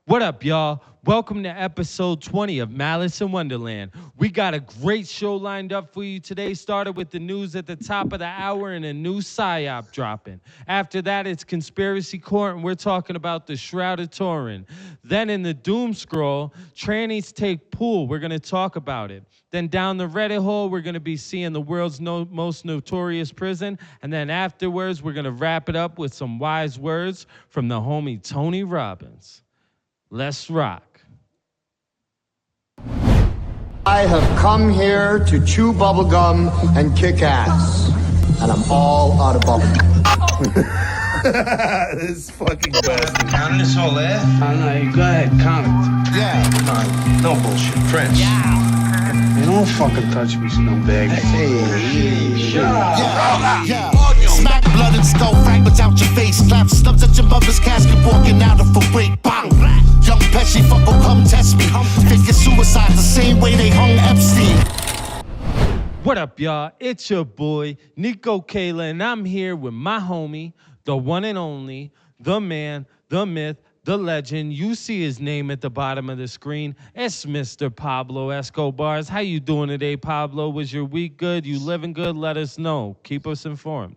What up, y'all? Welcome to episode 20 of Malice in Wonderland. We got a great show lined up for you today. Started with the news at the top of the hour and a new Psyop dropping. After that, it's Conspiracy Court, and we're talking about the Shroud of Turin. Then in the Doom Scroll, trannies take pool. We're going to talk about it. Then down the Reddit hole, we're going to be seeing the world's most notorious prison. And then afterwards, we're going to wrap it up with some wise words from the homie Tony Robbins. Let's rock. I have come here to chew bubblegum and kick ass. And I'm all out of bubblegum. This fucking bastard. Counting this whole air? I don't know. Go ahead, count it. Yeah. Come on. No bullshit. Prince. Yeah. You don't fucking touch me, scumbag. Hey. Yeah. Smack blood and skull fragments out your face. Slap stubs at your mother's casket, walking out of a break. Bang. Young Pesci, fuck, come test me. Fake suicide the same way they hung Epstein. What up, y'all? It's your boy, Nico Kayla, and I'm here with my homie, the one and only, the man, the myth, the legend. You see his name at the bottom of the screen. It's Mr. Pablo Escobars. How you doing today, Pablo? Was your week good? You living good? Let us know. Keep us informed.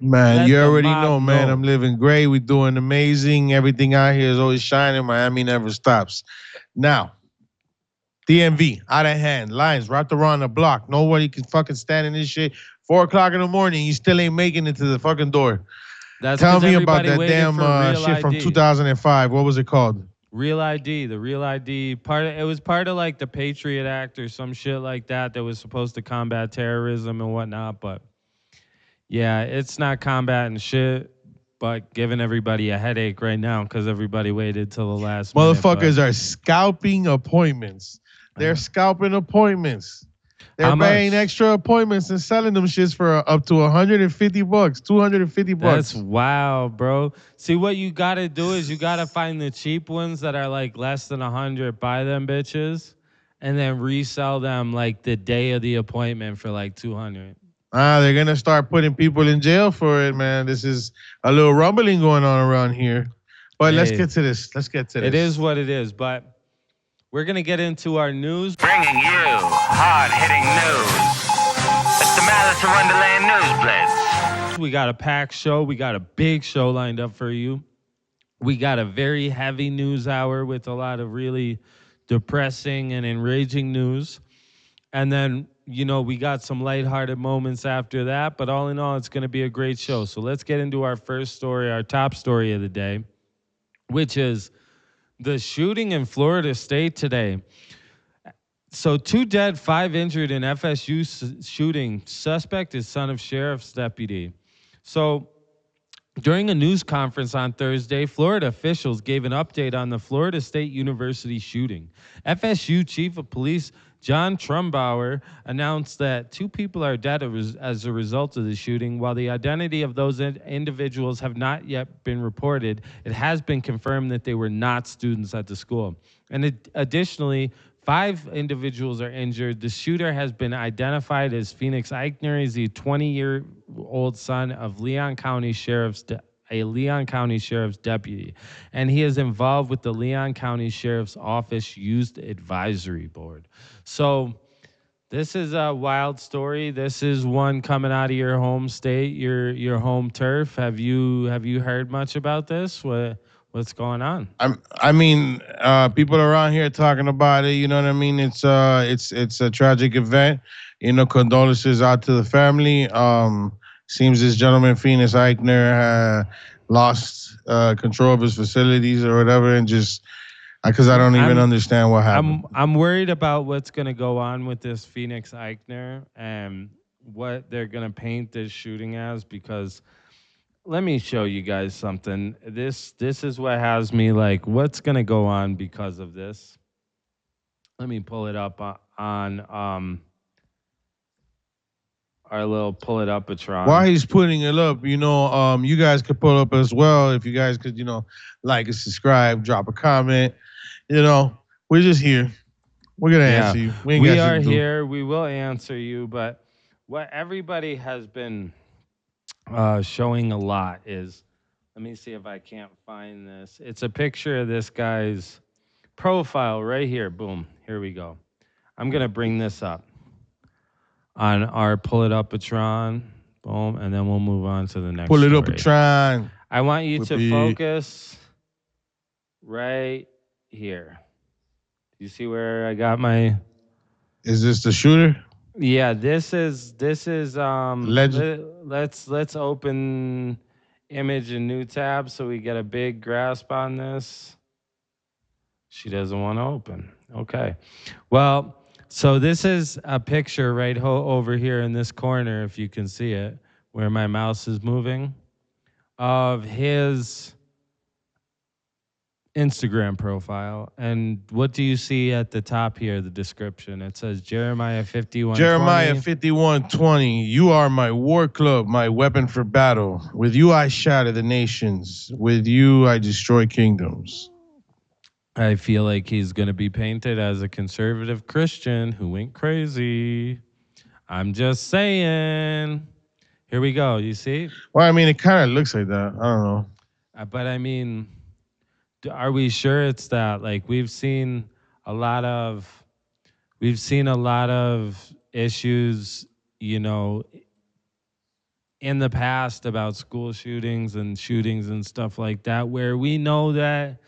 Man, Let you the already mob know, man. know. I'm living great. We're doing amazing. Everything out here is always shining. Miami never stops. Now, DMV, out of hand. Lines wrapped around the block. Nobody can fucking stand in this shit. 4 o'clock in the morning, you still ain't making it to the fucking door. That's Tell 'cause me about everybody that waited damn for Real shit from ID. 2005. What was it called? Real ID, the Real ID it was part of like the Patriot Act or some shit like that was supposed to combat terrorism and whatnot. But yeah, it's not combating shit, but giving everybody a headache right now because everybody waited till the last minute. Motherfuckers are scalping appointments. They're scalping appointments. They're How buying much? extra appointments and selling them shits for up to $150, $250. That's wow, bro. See, what you got to do is you got to find the cheap ones that are like less than 100, buy them bitches, and then resell them like the day of the appointment for like 200. They're going to start putting people in jail for it, man. This is a little rumbling going on around here. But let's Hey, get to this. Let's get to this. It is what it is, but we're going to get into our news. Bringing you hard-hitting news. It's the Malice in Wonderland News Blitz. We got a packed show. We got a big show lined up for you. We got a very heavy news hour with a lot of really depressing and enraging news. And then, you know, we got some lighthearted moments after that. But all in all, it's going to be a great show. So let's get into our first story, our top story of the day, which is the shooting in Florida State today. So 2 dead, 5 injured in FSU shooting. Suspect is son of sheriff's deputy. So during a news conference on Thursday, Florida officials gave an update on the Florida State University shooting. FSU Chief of Police John Trumbauer announced that 2 people are dead as a result of the shooting. While the identity of those individuals have not yet been reported, it has been confirmed that they were not students at the school. And additionally, 5 individuals are injured. The shooter has been identified as Phoenix Eichner. He's the 20-year-old son of Leon County Sheriff's deputy, and he is involved with the Leon County Sheriff's Office Youth Advisory Board. So this is a wild story. This is one coming out of your home state, your home turf. Have you heard much about this? What's going on? I mean, people around here talking about it. You know what I mean? It's a tragic event. You know, condolences out to the family. Seems this gentleman, Phoenix Eichner, lost control of his facilities or whatever, and just because I don't even understand what happened. I'm worried about what's going to go on with this Phoenix Eichner and what they're going to paint this shooting as, because let me show you guys something. This is what has me like, what's going to go on because of this. Let me pull it up on our little pull it up Patron. While he's putting it up, you know, you guys could pull up as well if you guys could, you know, like and subscribe, drop a comment. You know, we're just here. We're gonna answer you. We are here. We will answer you. But what everybody has been showing a lot is Let me see if I can't find this. It's a picture of this guy's profile right here. Boom. Here we go. I'm going to bring this up on our Pull It Up Patron. Boom. And then we'll move on to the next Pull it story. up and try. I want you to Whippy. focus right here. You see where I got my... Is this the shooter? Yeah, this is Legend. let's open image and new tab so we get a big grasp on this. She doesn't want to open. Okay. Well, so this is a picture right over here in this corner, if you can see it, where my mouse is moving, of his Instagram profile. And what do you see at the top here, the description? It says Jeremiah 51:20. Jeremiah 51:20. You are my war club, my weapon for battle. With you I shatter the nations. With you I destroy kingdoms. I feel like he's going to be painted as a conservative Christian who went crazy. I'm just saying. Here we go. You see? Well, I mean, it kind of looks like that. I don't know. But I mean, are we sure it's that? Like we've seen a lot of issues, you know, in the past about school shootings and stuff like that, where we know that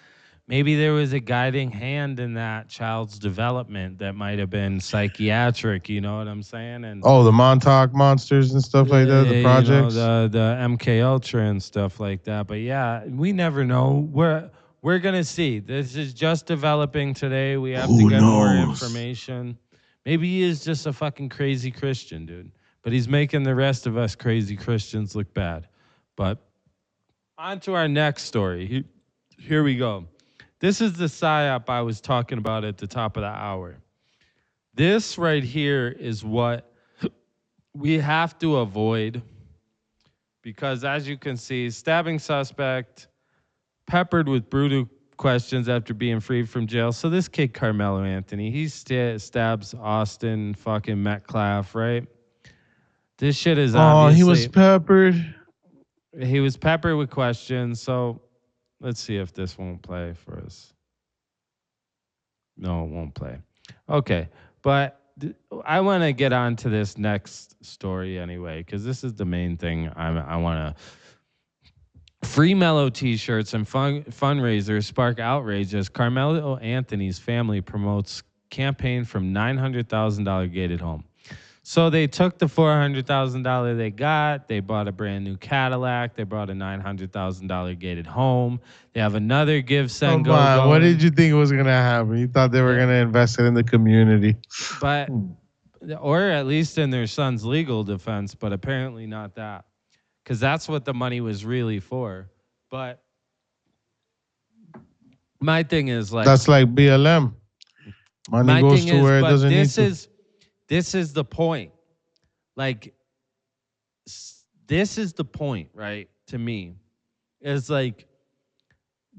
maybe there was a guiding hand in that child's development that might have been psychiatric, you know what I'm saying? And the Montauk monsters and stuff like that, the projects. You know, the MK Ultra and stuff like that. But yeah, we never know. We're gonna see. This is just developing today. We have to get more information. Maybe he is just a fucking crazy Christian, dude. But he's making the rest of us crazy Christians look bad. But on to our next story. Here we go. This is the Psyop I was talking about at the top of the hour. This right here is what we have to avoid because, as you can see, stabbing suspect peppered with brutal questions after being freed from jail. So this kid, Carmelo Anthony, he stabs Austin fucking Metcalf, right? This shit is obviously... Oh, he was peppered. He was peppered with questions, so... Let's see if this won't play for us. No, it won't play. Okay, but I want to get on to this next story anyway, because this is the main thing I want to... Free Mellow t-shirts and fundraisers spark outrage as Carmelo Anthony's family promotes campaign from $900,000 gated home. So they took the $400,000 they got. They bought a brand new Cadillac. They bought a $900,000 gated home. They have another give, send, go. What did you think was gonna happen? You thought they were gonna invest it in the community, but or at least in their son's legal defense. But apparently not that, because that's what the money was really for. But my thing is like that's like BLM. Money goes to where it doesn't need to. This is the point. Like, this is the point, right? To me, it's like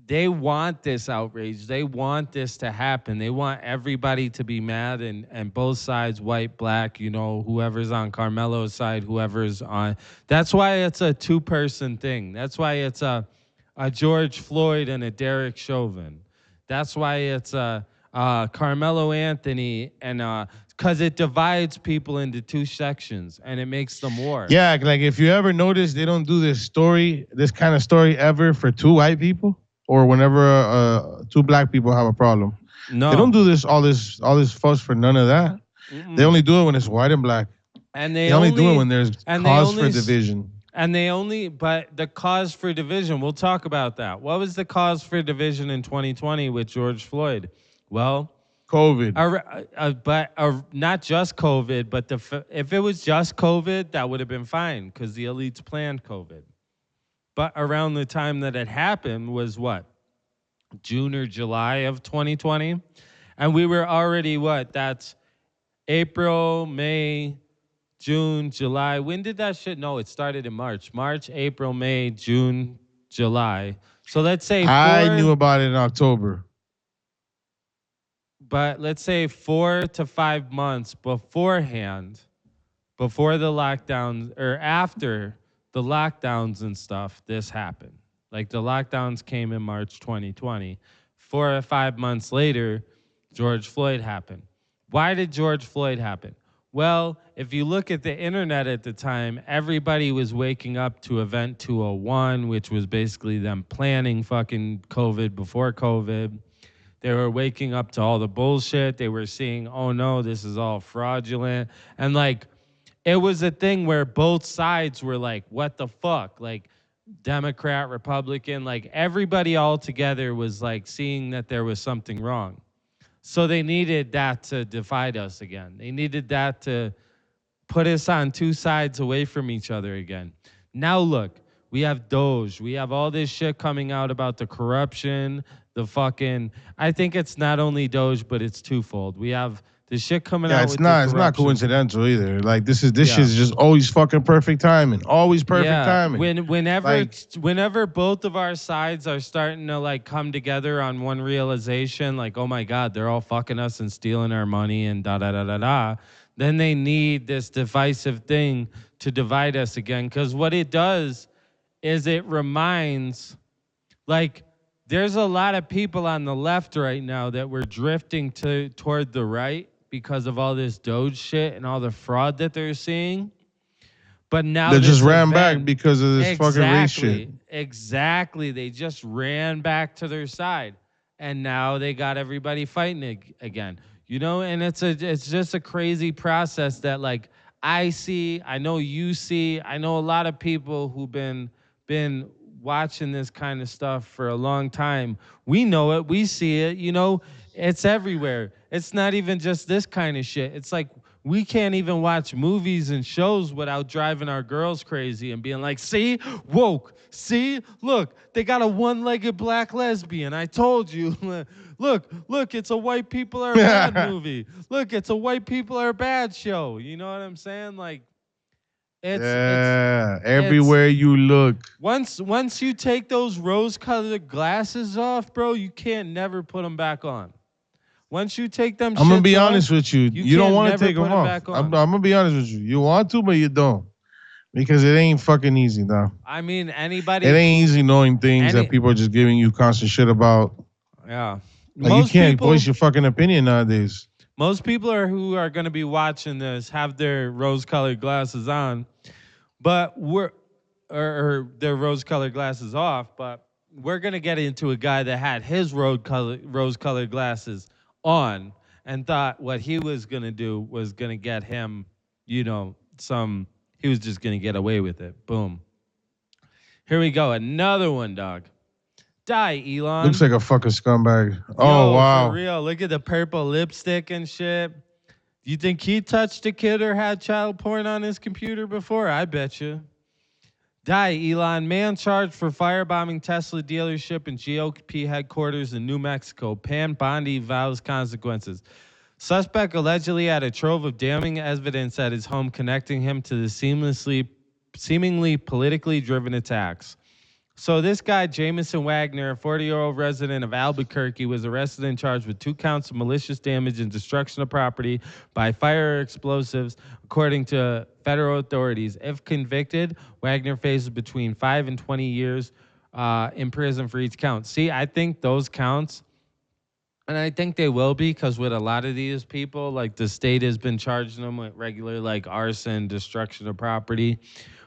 they want this outrage. They want this to happen. They want everybody to be mad and both sides, white, black, you know, whoever's on Carmelo's side, whoever's on. That's why it's a two-person thing. That's why it's a George Floyd and a Derek Chauvin. That's why it's a Carmelo Anthony and because it divides people into two sections and it makes them war. Yeah, like if you ever notice, they don't do this kind of story ever for two white people or whenever two black people have a problem. No, they don't do all this fuss for none of that. They only do it when it's white and black. And they only do it when there's cause for division. But the cause for division, we'll talk about that. What was the cause for division in 2020 with George Floyd? Well, COVID. But not just COVID, but if it was just COVID, that would have been fine because the elites planned COVID. But around the time that it happened was what? June or July of 2020. And we were already what? That's April, May, June, July. When did that shit? No, it started in March. March, April, May, June, July. So let's say I knew about it in October. But let's say 4 to 5 months beforehand, before the lockdowns or after the lockdowns and stuff, this happened. Like the lockdowns came in March 2020. 4 or 5 months later, George Floyd happened. Why did George Floyd happen? Well, if you look at the internet at the time, everybody was waking up to Event 201, which was basically them planning fucking COVID before COVID. They were waking up to all the bullshit. They were seeing, oh no, this is all fraudulent. And like, it was a thing where both sides were like, what the fuck? Like, Democrat, Republican, like everybody all together was like seeing that there was something wrong. So they needed that to divide us again. They needed that to put us on two sides away from each other again. Now look, we have Doge. We have all this shit coming out about the corruption, the fucking, I think it's not only Doge, but it's twofold. We have the shit coming out with the corruption. It's not coincidental either. Like this shit's just always fucking perfect timing. Always perfect timing. Whenever both of our sides are starting to like come together on one realization, like, oh my God, they're all fucking us and stealing our money and da da da da da, then they need this divisive thing to divide us again. Because what it does is it reminds, like, there's a lot of people on the left right now that we're drifting toward the right because of all this Doge shit and all the fraud that they're seeing. But now they just ran back because of this fucking race shit. Exactly. They just ran back to their side. And now they got everybody fighting again. You know, and it's just a crazy process that like I see, I know you see, I know a lot of people who've been watching this kind of stuff for a long time. We know it, we see it, you know, it's everywhere. It's not even just this kind of shit. It's like we can't even watch movies and shows without driving our girls crazy and being like, see, woke, see, look, they got a one-legged black lesbian. I told you. Look, it's a white people are bad movie. Look, it's a white people are bad show. You know what I'm saying? Like, it's everywhere you look. Once you take those rose-colored glasses off, bro, you can't never put them back on. Once you take them, I'm gonna be honest with you. You don't want to take them off. I'm gonna be honest with you. You want to, but you don't, because it ain't fucking easy, though. I mean, anybody. It ain't easy knowing things that people are just giving you constant shit about. Yeah, like you can't voice your fucking opinion nowadays. Most people who are going to be watching this have their rose-colored glasses on, but or their rose-colored glasses off. But we're gonna get into a guy that had his rose-colored glasses on and thought what he was gonna do was gonna get him, you know, he was just gonna get away with it. Boom. Here we go. Another one, dog. Die, Elon. Looks like a fucking scumbag. Yo, oh, wow. For real. Look at the purple lipstick and shit. Do you think he touched a kid or had child porn on his computer before? I bet you. Die, Elon. Man charged for firebombing Tesla dealership and GOP headquarters in New Mexico. Pan Bondi vows consequences. Suspect allegedly had a trove of damning evidence at his home connecting him to the seemingly politically driven attacks. So this guy, Jamison Wagner, a 40-year-old resident of Albuquerque, was arrested and charged with 2 counts of malicious damage and destruction of property by fire or explosives, according to federal authorities. If convicted, Wagner faces between 5 and 20 years in prison for each count. See, I think those counts, and I think they will be, because with a lot of these people, like the state has been charging them with regular like arson, destruction of property.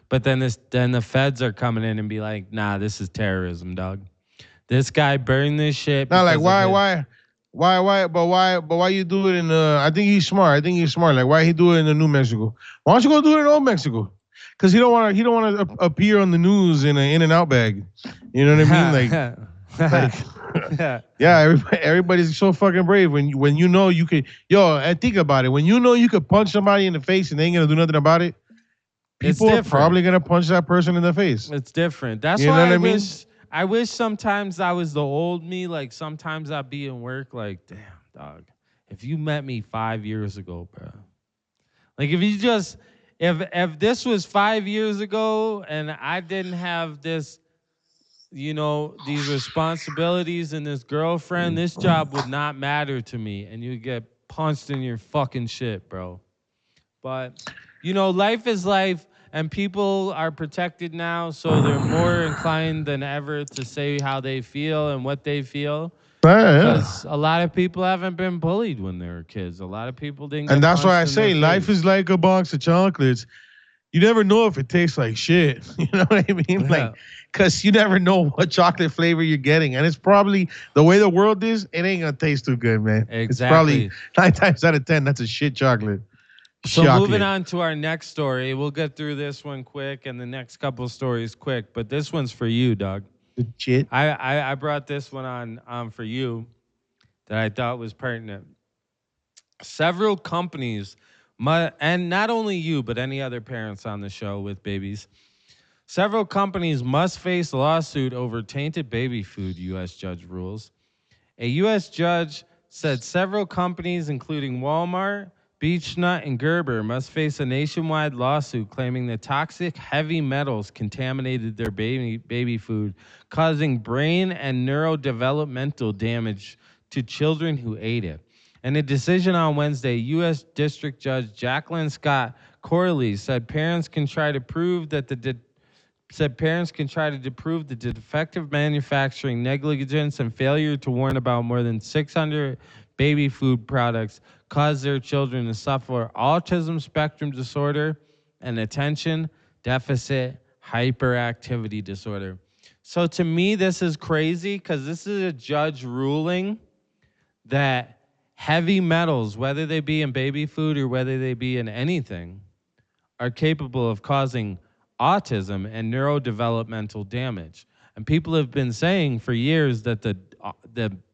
But then the feds are coming in and be like, nah, this is terrorism, dog. This guy burned this shit. Not like why you do it in I think he's smart. Like why he do it in New Mexico? Why don't you go do it in Old Mexico? Because he don't want to appear on the news in an In-N-Out bag. You know what I mean? Like yeah, everybody's so fucking brave when you know you could. Yo, and think about it. When you know you could punch somebody in the face and they ain't gonna do nothing about it. People are probably gonna punch that person in the face. It's different. That's why I wish sometimes I was the old me. Like sometimes I'd be in work like, damn, dog. If you met me 5 years ago, bro. Like if this was 5 years ago and I didn't have this, you know, these responsibilities and this girlfriend, this job would not matter to me, and you get punched in your fucking shit, bro. But you know, life is life. and people are protected now, so they're more inclined than ever to say how they feel and what they feel. Yeah. Because a lot of people haven't been bullied when they were kids. A lot of people didn't get And that's why I punched in their say life face. is like a box of chocolates. You never know if it tastes like shit. You know what I mean? Yeah. Like, because you never know what chocolate flavor you're getting. And it's probably, the way the world is, it ain't going to taste too good, man. It's Exactly. probably 9 times out of 10, that's a shit chocolate. So Chocolate. moving on to our next story. We'll get through this one quick and the next couple stories quick. But this one's for you, Doug. The shit. I brought this one on for you that I thought was pertinent. Several companies, and not only you, but any other parents on the show with babies, several companies must face lawsuit over tainted baby food, U.S. judge rules. A U.S. judge said several companies, including Walmart, Beechnut, and Gerber, must face a nationwide lawsuit claiming that toxic heavy metals contaminated their baby food, causing brain and neurodevelopmental damage to children who ate it. In a decision on Wednesday, U.S. District Judge Jacqueline Scott Corley said parents can try to prove the defective manufacturing, negligence, and failure to warn about more than 600 baby food products cause their children to suffer autism spectrum disorder and attention deficit hyperactivity disorder. So to me, this is crazy because this is a judge ruling that heavy metals, whether they be in baby food or whether they be in anything, are capable of causing autism and neurodevelopmental damage. And people have been saying for years that the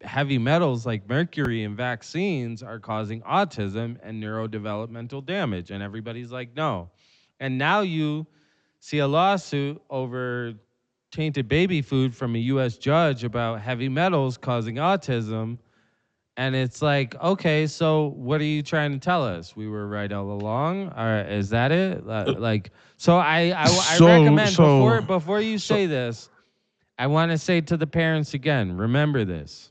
heavy metals like mercury in vaccines are causing autism and neurodevelopmental damage. And everybody's like, no. And now you see a lawsuit over tainted baby food from a U.S. judge about heavy metals causing autism. And it's like, okay, so what are you trying to tell us? We were right all along. Is that it? So I recommend before you say this, I want to say to the parents again, remember this.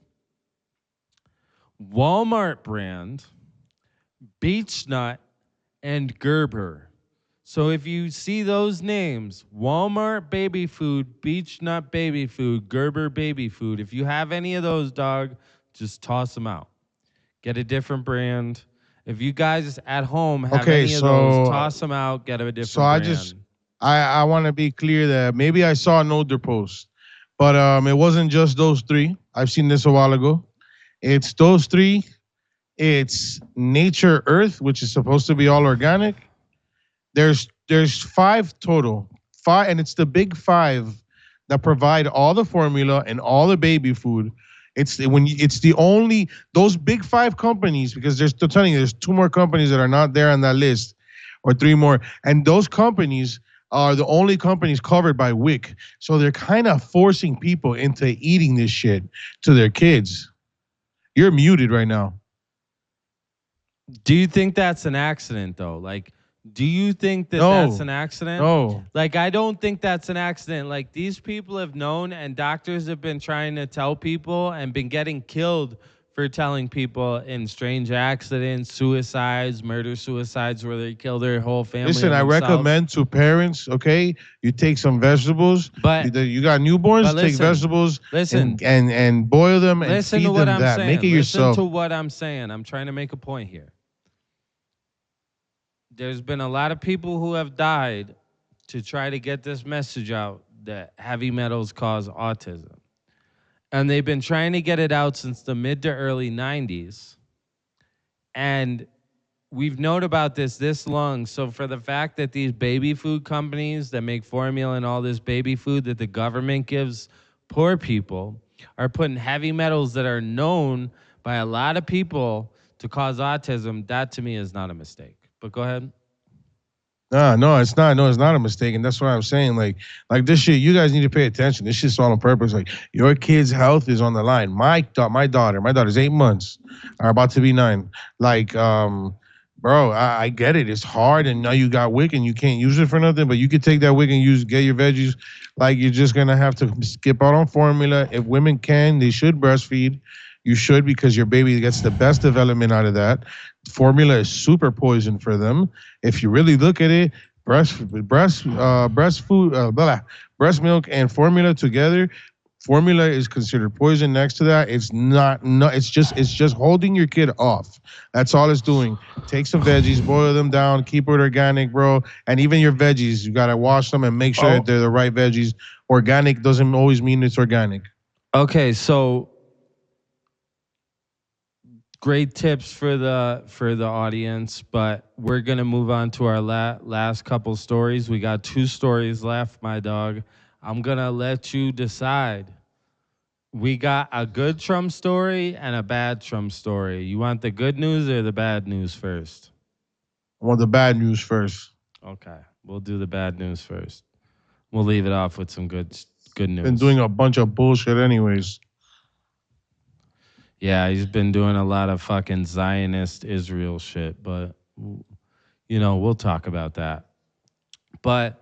Walmart brand, Beechnut, and Gerber. So if you see those names, Walmart baby food, Beechnut baby food, Gerber baby food, if you have any of those, dog, just toss them out. Get a different brand. If you guys at home have any of those, toss them out, get a different brand. I want to be clear that maybe I saw an older post, but it wasn't just those three. I've seen this a while ago. It's those three. It's Nature Earth, which is supposed to be all organic. There's 5 total. 5, and it's the big 5 that provide all the formula and all the baby food. It's the only, those big 5 companies, because there's 2 more companies that are not there on that list, or 3 more, and those companies are the only companies covered by WIC. So they're kind of forcing people into eating this shit to their kids. You're muted right now. Do you think that's an accident though? Like, do you think that that's an accident? No. Like, I don't think that's an accident. Like, these people have known, and doctors have been trying to tell people and been getting killed for telling people in strange accidents, suicides, murder-suicides where they kill their whole family. Listen, I recommend to parents, okay, you take some vegetables. But you got newborns, take vegetables and boil them and feed them that. Make it yourself. Listen to what I'm saying. I'm trying to make a point here. There's been a lot of people who have died to try to get this message out that heavy metals cause autism. And they've been trying to get it out since the mid to early 90s. And we've known about this long. So for the fact that these baby food companies that make formula and all this baby food that the government gives poor people are putting heavy metals that are known by a lot of people to cause autism, that to me is not a mistake. But go ahead. No, it's not. No, it's not a mistake, and that's what I'm saying. Like this shit, you guys need to pay attention. This shit's all on purpose. Like, your kid's health is on the line. My daughter's 8 months, are about to be 9. Like, bro, I get it. It's hard, and now you got WIC, and you can't use it for nothing. But you could take that WIC and get your veggies. Like, you're just gonna have to skip out on formula. If women can, they should breastfeed. You should, because your baby gets the best development out of that. Formula is super poison for them. If you really look at it, breast food, breast milk and formula together. Formula is considered poison. Next to that, it's not. No, it's just holding your kid off. That's all it's doing. Take some veggies, boil them down, keep it organic, bro. And even your veggies, you gotta wash them and make sure that they're the right veggies. Organic doesn't always mean it's organic. Okay, so great tips for the audience, but we're gonna move on to our last couple stories. We got 2 stories left, my dog. I'm gonna let you decide. We got a good Trump story and a bad Trump story. You want the good news or the bad news first? I want the bad news first. Okay, we'll do the bad news first. We'll leave it off with some good news. Been doing a bunch of bullshit, anyways. Yeah, he's been doing a lot of fucking Zionist Israel shit, but we'll talk about that. But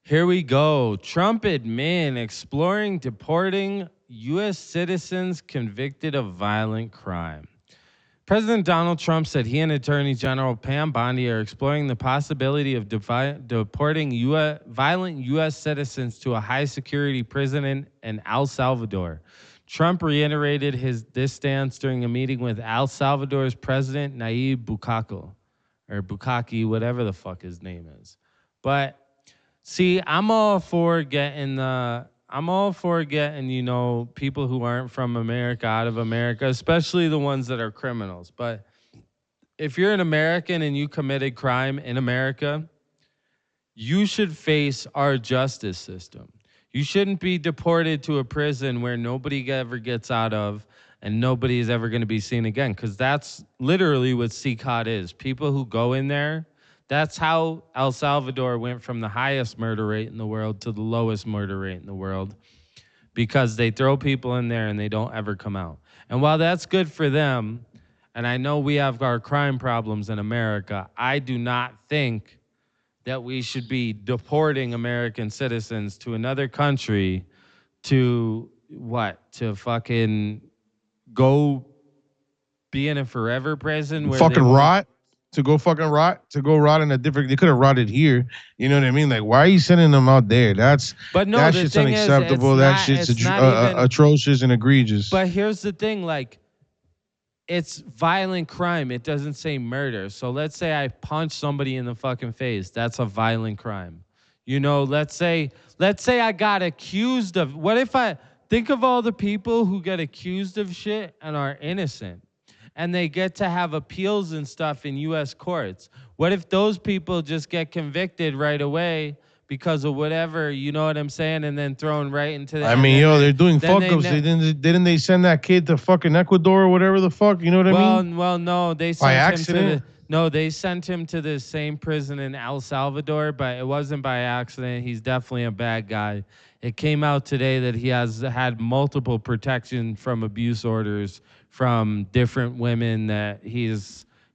here we go. Trump admin exploring deporting U.S. citizens convicted of violent crime. President Donald Trump said he and Attorney General Pam Bondi are exploring the possibility of deporting violent U.S. citizens to a high-security prison in El Salvador. Trump reiterated this stance during a meeting with El Salvador's President Nayib Bukaki, whatever the fuck his name is. But see, I'm all for getting people who aren't from America out of America, especially the ones that are criminals. But if you're an American and you committed crime in America, you should face our justice system. You shouldn't be deported to a prison where nobody ever gets out of and nobody is ever going to be seen again, because that's literally what CECOT is. People who go in there. That's how El Salvador went from the highest murder rate in the world to the lowest murder rate in the world, because they throw people in there and they don't ever come out. And while that's good for them, and I know we have our crime problems in America, I do not think that we should be deporting American citizens to another country to fucking go be in a forever prison where fucking rot. To go rot in a different. They could have rotted here. You know what I mean? Like, why are you sending them out there? That shit's unacceptable. That shit's atrocious and egregious. But here's the thing, like, it's violent crime. It doesn't say murder. So let's say I punch somebody in the fucking face. That's a violent crime. Let's say I got accused of. What if I think of all the people who get accused of shit and are innocent? And they get to have appeals and stuff in U.S. courts. What if those people just get convicted right away because of whatever, you know what I'm saying, and then thrown right into the... they're doing fuck-ups. Didn't they send that kid to fucking Ecuador or whatever the fuck? You know what I mean? Well, no, they sent him they sent him to the same prison in El Salvador, but it wasn't by accident. He's definitely a bad guy. It came out today that he has had multiple protection from abuse orders from different women, that he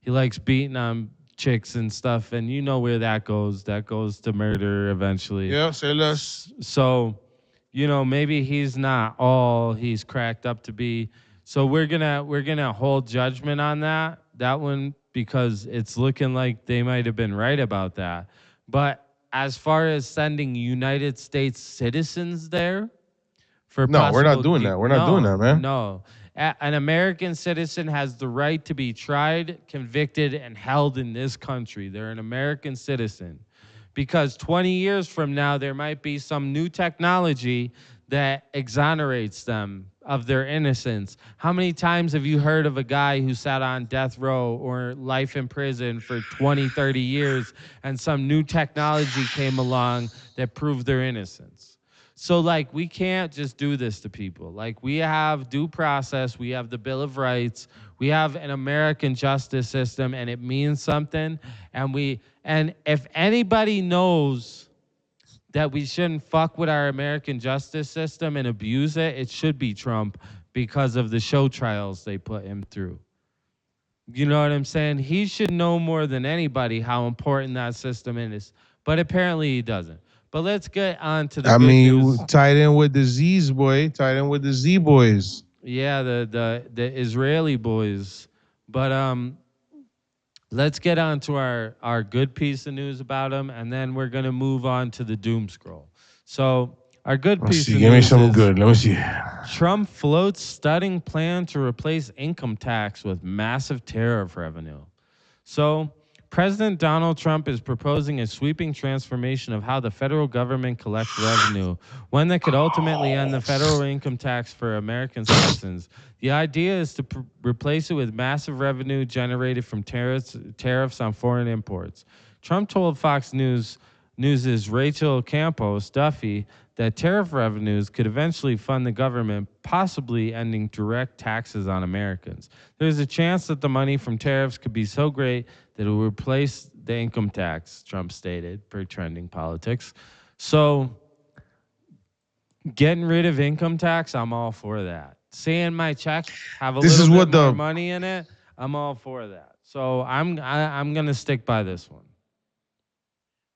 likes beating on chicks and stuff, and you know where that goes. That goes to murder eventually. Yeah, say less. So, maybe he's not all he's cracked up to be. So we're gonna hold judgment on that one, because it's looking like they might have been right about that. But as far as sending United States citizens there for we're not doing that. We're not doing that, man. No. An American citizen has the right to be tried, convicted, and held in this country. They're an American citizen. Because 20 years from now, there might be some new technology that exonerates them of their innocence. How many times have you heard of a guy who sat on death row or life in prison for 20, 30 years, and some new technology came along that proved their innocence? So, like, we can't just do this to people. Like, we have due process. We have the Bill of Rights. We have an American justice system, and it means something. And if anybody knows that we shouldn't fuck with our American justice system and abuse it, it should be Trump, because of the show trials they put him through. You know what I'm saying? He should know more than anybody how important that system is. But apparently he doesn't. But let's get on to the good news. Tied in with the Z boys. Yeah, the Israeli boys. But let's get on to our good piece of news about him, and then we're going to move on to the doom scroll. So our good Let's piece see. of Give me news something is good. Let me see. Trump floats stunning plan to replace income tax with massive tariff revenue. So President Donald Trump is proposing a sweeping transformation of how the federal government collects revenue, one that could ultimately end the federal income tax for American citizens. The idea is to replace it with massive revenue generated from tariffs on foreign imports. Trump told Fox News's Rachel Campos Duffy that tariff revenues could eventually fund the government, possibly ending direct taxes on Americans. There's a chance that the money from tariffs could be so great that it will replace the income tax, Trump stated, per trending politics. So getting rid of income tax, I'm all for that. Seeing my check have a little bit more money in it, I'm all for that. So I'm gonna stick by this one.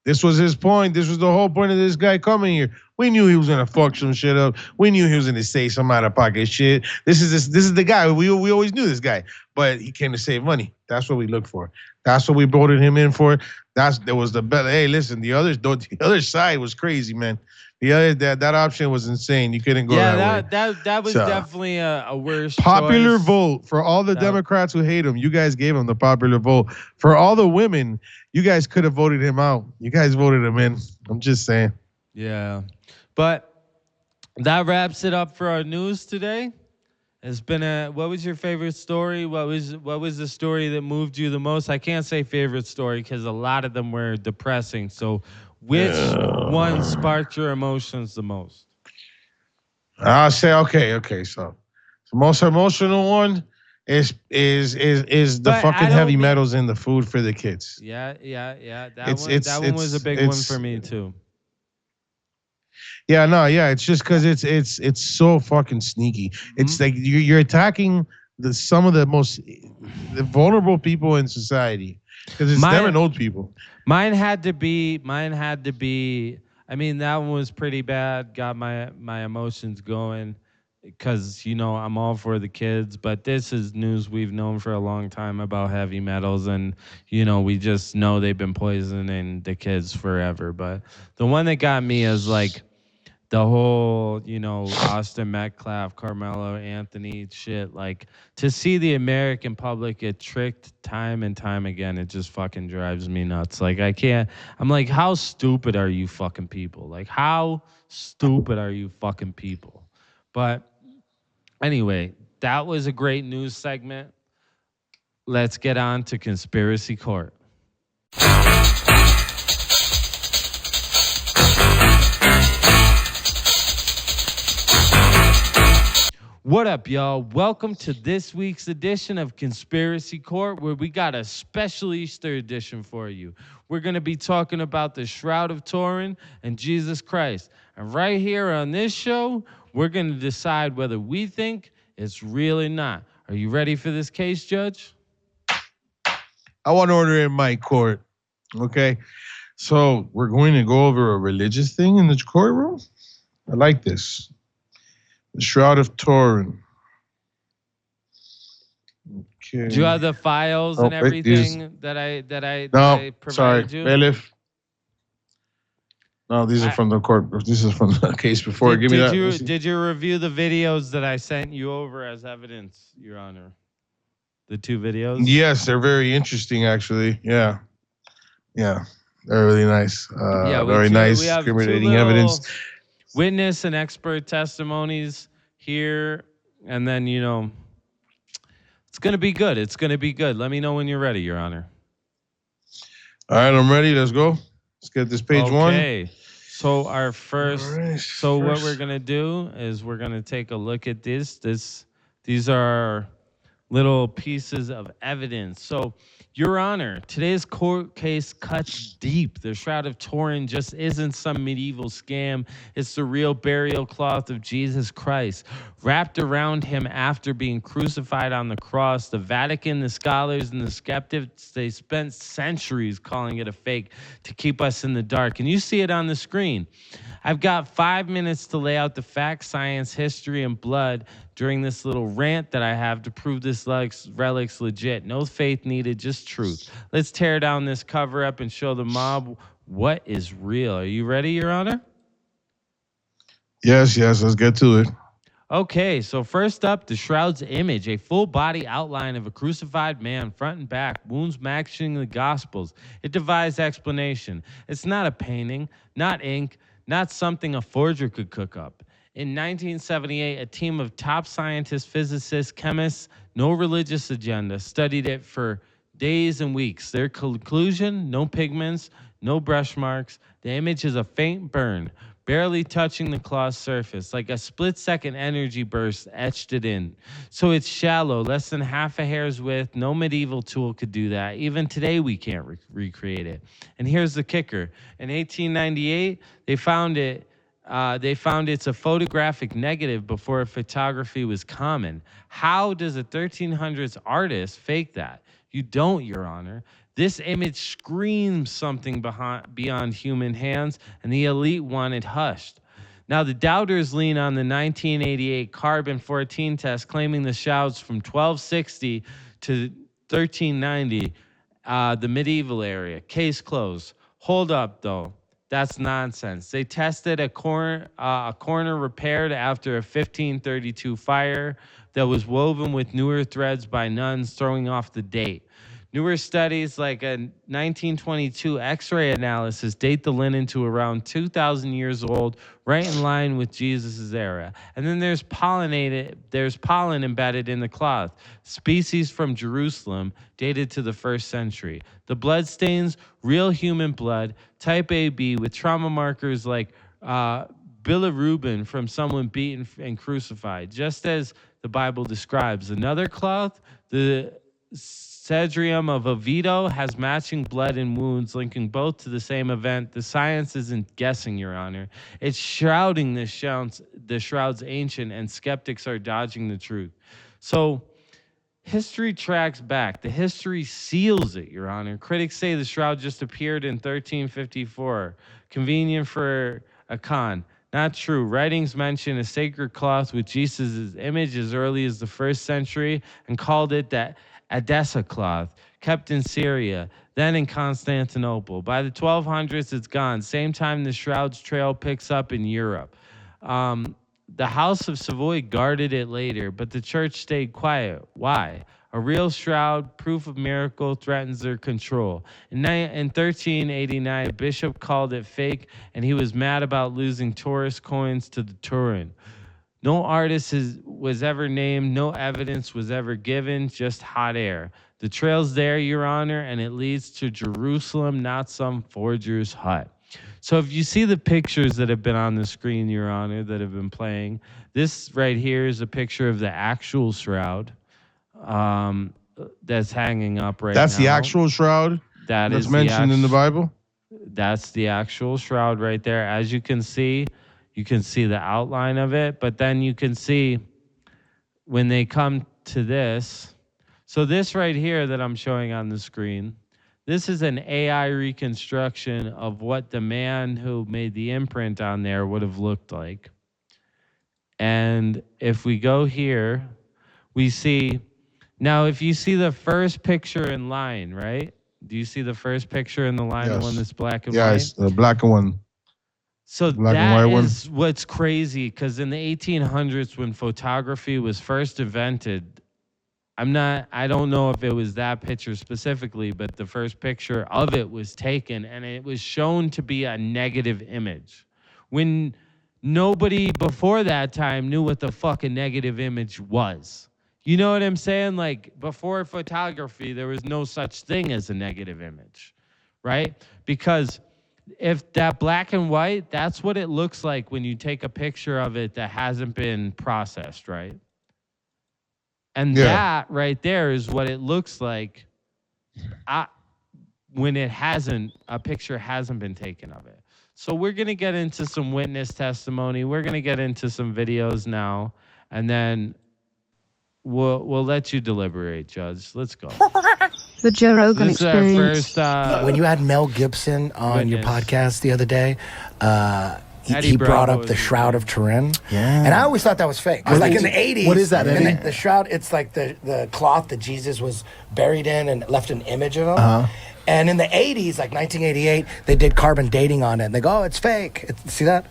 This was his point. This was the whole point of this guy coming here. We knew he was gonna fuck some shit up. We knew he was gonna say some out of pocket shit. This is the guy. We always knew this guy, but he came to save money. That's what we look for. That's what we voted him in for. There was the better. Hey, listen, the other side was crazy, man. The other that option was insane. You couldn't go that way. That was definitely a worse popular choice. vote for all the Democrats who hate him. You guys gave him the popular vote. For all the women, you guys could have voted him out. You guys voted him in. I'm just saying. Yeah, but that wraps it up for our news today. It's been what was your favorite story? What was the story that moved you the most? I can't say favorite story because a lot of them were depressing. So which one sparked your emotions the most? I'll say okay. So the most emotional one is the fucking heavy metals in the food for the kids. Yeah. That one was a big one for me too. Yeah, it's just because it's so fucking sneaky. It's like you're attacking some of the most vulnerable people in society because it's never old people. Mine had to be. I mean, that one was pretty bad. Got my emotions going because I'm all for the kids. But this is news we've known for a long time about heavy metals, and we just know they've been poisoning the kids forever. But the one that got me is like the whole, Austin Metcalf, Carmelo, Anthony shit. Like, to see the American public get tricked time and time again, it just fucking drives me nuts. Like, I'm like, how stupid are you fucking people? Like, how stupid are you fucking people? But anyway, that was a great news segment. Let's get on to Conspiracy Court. What up, y'all? Welcome to this week's edition of Conspiracy Court, where we got a special Easter edition for you. We're going to be talking about the Shroud of Turin and Jesus Christ. And right here on this show, we're going to decide whether we think it's real or not. Are you ready for this case, Judge? I want order in my court. Okay. So we're going to go over a religious thing in the courtroom. I like this. The Shroud of Turin. Okay. Do you have the files and everything that I provided sorry, you? Bailiff. No, these are from the court. This is from the case before. Give me that. Did you review the videos that I sent you over as evidence, Your Honor? The 2 videos? Yes, they're very interesting, actually. Yeah. They're really nice. Very nice, incriminating evidence. Witness and expert testimonies here, and then it's gonna be good. It's gonna be good. Let me know when you're ready, Your Honor. All right, I'm ready. Let's go. Let's get this page one. Okay. So our first. What we're gonna do is we're gonna take a look at this. These are little pieces of evidence. So, Your Honor, today's court case cuts deep. The Shroud of Turin just isn't some medieval scam. It's the real burial cloth of Jesus Christ, wrapped around him after being crucified on the cross. The Vatican, the scholars, and the skeptics, they spent centuries calling it a fake to keep us in the dark. And you see it on the screen. I've got 5 minutes to lay out the facts, science, history, and blood during this little rant that I have to prove this relic's legit. No faith needed, just truth. Let's tear down this cover up and show the mob what is real. Are you ready, Your Honor? Yes, let's get to it. Okay, so first up, the Shroud's image, a full body outline of a crucified man, front and back, wounds matching the Gospels. It defies explanation. It's not a painting, not ink, not something a forger could cook up. In 1978, a team of top scientists, physicists, chemists, no religious agenda, studied it for days and weeks. Their conclusion, no pigments, no brush marks. The image is a faint burn, barely touching the cloth surface, like a split-second energy burst etched it in. So it's shallow, less than half a hair's width. No medieval tool could do that. Even today, we can't recreate it. And here's the kicker. In 1898, they found it's a photographic negative before photography was common. How does a 1300s artist fake that? You don't, Your Honor. This image screams something beyond human hands, and the elite want it hushed. Now, the doubters lean on the 1988 carbon-14 test, claiming the shrouds from 1260 to 1390, the medieval area. Case closed. Hold up, though. That's nonsense. They tested a corner repaired after a 1532 fire that was woven with newer threads by nuns, throwing off the date. Newer studies like a 1922 X-ray analysis date the linen to around 2,000 years old, right in line with Jesus' era. And then there's pollen embedded in the cloth, species from Jerusalem, dated to the 1st century. The blood stains, real human blood, type AB, with trauma markers like bilirubin from someone beaten and crucified, just as the Bible describes. Another cloth, the Cedrium of Oviedo, has matching blood and wounds linking both to the same event. The science isn't guessing, Your Honor. It's shrouding the shroud's ancient, and skeptics are dodging the truth. So history tracks back. The history seals it, Your Honor. Critics say the shroud just appeared in 1354. Convenient for a con. Not true. Writings mention a sacred cloth with Jesus' image as early as the 1st century and called it that Edessa cloth, kept in Syria, then in Constantinople. By the 1200s, it's gone. Same time the Shroud's trail picks up in Europe. The House of Savoy guarded it later, but the church stayed quiet. Why? A real shroud, proof of miracle, threatens their control. In 1389, a bishop called it fake, and he was mad about losing tourist coins to the Turin. No artist was ever named, no evidence was ever given, just hot air. The trail's there, Your Honor, and it leads to Jerusalem, not some forger's hut. So if you see the pictures that have been on the screen, Your Honor, that have been playing, this right here is a picture of the actual shroud that's hanging up right now. That's the actual shroud that's mentioned in the Bible? That's the actual shroud right there. As you can see the outline of it, but then you can see when they come to this. So this right here that I'm showing on the screen, this is an AI reconstruction of what the man who made the imprint on there would have looked like. And if we go here, we see, now if you see the first picture in line, right? Do you see the first picture in the line, Yes. the one that's black and white? Yes, the black and one. So Black and that white is what's crazy, because in the 1800s when photography was first invented, I don't know if it was that picture specifically, but the first picture of it was taken and it was shown to be a negative image. When nobody before that time knew what the fuck a negative image was. You know what I'm saying? Like before photography, there was no such thing as a negative image, right? Because if that black and white, that's what it looks like when you take a picture of it that hasn't been processed, right? And that right there is what it looks like when a picture hasn't been taken of it. So we're going to get into some witness testimony. We're going to get into some videos now, and then we'll let you deliberate, Judge. Let's go. The Joe Rogan This is our Experience. first When you had Mel Gibson on your witness. podcast the other day, Eddie brought Bravo up the is his Shroud name. of Turin. Yeah. And I always thought that was fake. 'Cause like in the 80s. What is that, Eddie? The shroud, it's like the cloth that Jesus was buried in and left an image of him. Uh-huh. And in the 80s, like 1988, they did carbon dating on it. And they go, oh, it's fake. See that?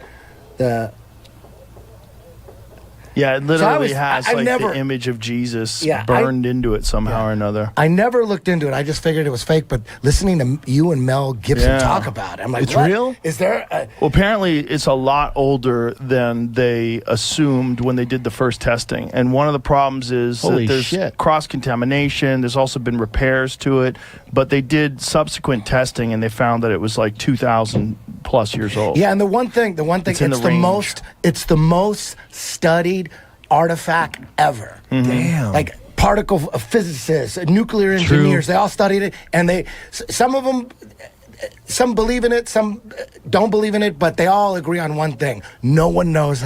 Yeah, it literally I has like never- the image of Jesus Yeah, burned into it somehow or another. I never looked into it. I just figured it was fake. But listening to you and Mel Gibson Yeah. talk about it, I'm like, It's what? real? Is there Well, apparently it's a lot older than they assumed when they did the first testing. And one of the problems is Holy that there's shit. cross-contamination. There's also been repairs to it. But they did subsequent testing, and they found that it was like 2,000 plus years old. Yeah, and the one thing, It's in the range. it's the most studied artifact ever. Damn. Like particle physicists, nuclear engineers, they all studied it, and some of them, some believe in it, some don't believe in it, but they all agree on one thing: no one knows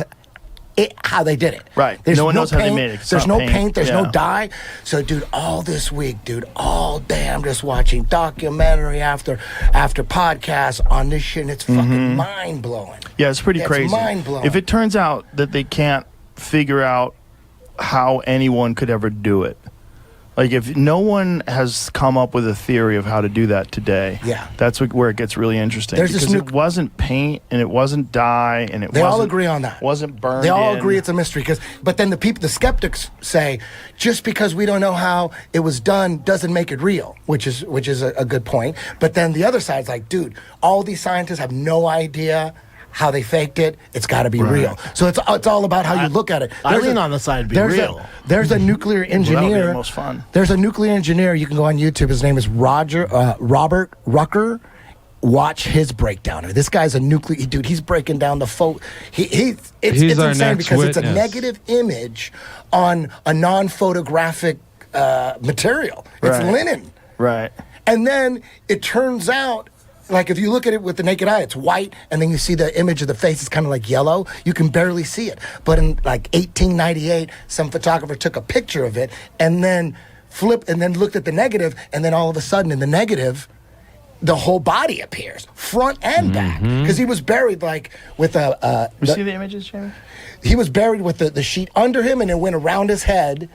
how they did it. Right. There's No one knows how they paint, made it. It's There's not no paint. There's no Yeah. dye. So, dude, all this week, all day, I'm just watching documentary after podcast on this shit, and it's fucking mind blowing. Yeah, it's pretty crazy. Mind-blowing. If it turns out that they can't figure out how anyone could ever do it, like if no one has come up with a theory of how to do that today, Yeah. that's where it gets really interesting. There's this because new- it wasn't paint and it wasn't dye and They all wasn't- agree on that. Wasn't burned. They all in. agree it's a mystery. But then the skeptics say, just because we don't know how it was done doesn't make it real, which is a good point. But then the other side's like, dude, all these scientists have no idea how they faked it. It's got to be real. So it's all about how you look at it. I lean on the side to be real. There's a nuclear engineer. Well, that would be the most fun. There's a nuclear engineer. You can go on YouTube. His name is Robert Rucker. Watch his breakdown. This guy's a nuclear dude. He's breaking down the it's He's our insane next because it's a witness. negative image on a non-photographic material. It's Right. linen. Right. And then it turns out, like if you look at it with the naked eye, it's white, and then you see the image of the face is kind of like yellow. You can barely see it. But in like 1898, some photographer took a picture of it and then looked at the negative, and then all of a sudden in the negative, the whole body appears, front and back, because he was buried like with You see the images, Jamie? he was buried with the sheet under him, and it went around his head.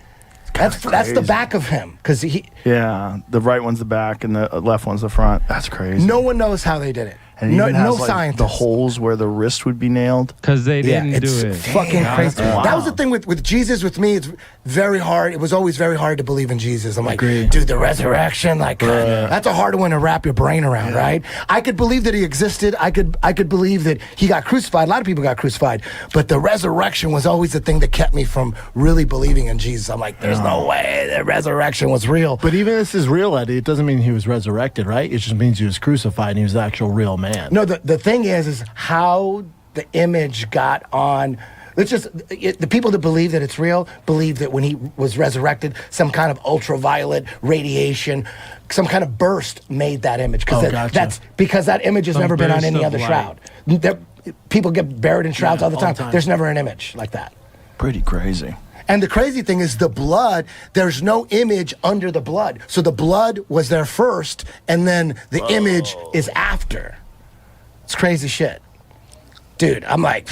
That's the crazy. back of him, because Yeah, the right one's the back and the left one's the front. That's crazy. no one knows how they did it. And it no even has, like, scientist. the holes where the wrist would be nailed. Because they Yeah, didn't it's do it. fucking crazy. Wow. That was the thing with Jesus. With me, it's very hard. It was always very hard to believe in Jesus. I'm like, Agreed. dude, the resurrection, like that's a hard one to wrap your brain around, right? I could believe that he existed. I could believe that he got crucified. A lot of people got crucified, but the resurrection was always the thing that kept me from really believing in Jesus. I'm like, there's no way the resurrection was real. But even if this is real, Eddie, it doesn't mean he was resurrected, right? It just means he was crucified and he was the actual real man. No, the thing is how the image got on. The people that believe that it's real believe that when he was resurrected, some kind of ultraviolet radiation, some kind of burst made that image. Gotcha. That's because that image has Some never been on burst any of other light. shroud. People get buried in shrouds all the all the time. time. There's never an image like that. Pretty crazy. And the crazy thing is the blood, there's no image under the blood. So the blood was there first, and then the image is after. It's crazy shit. Dude, I'm like,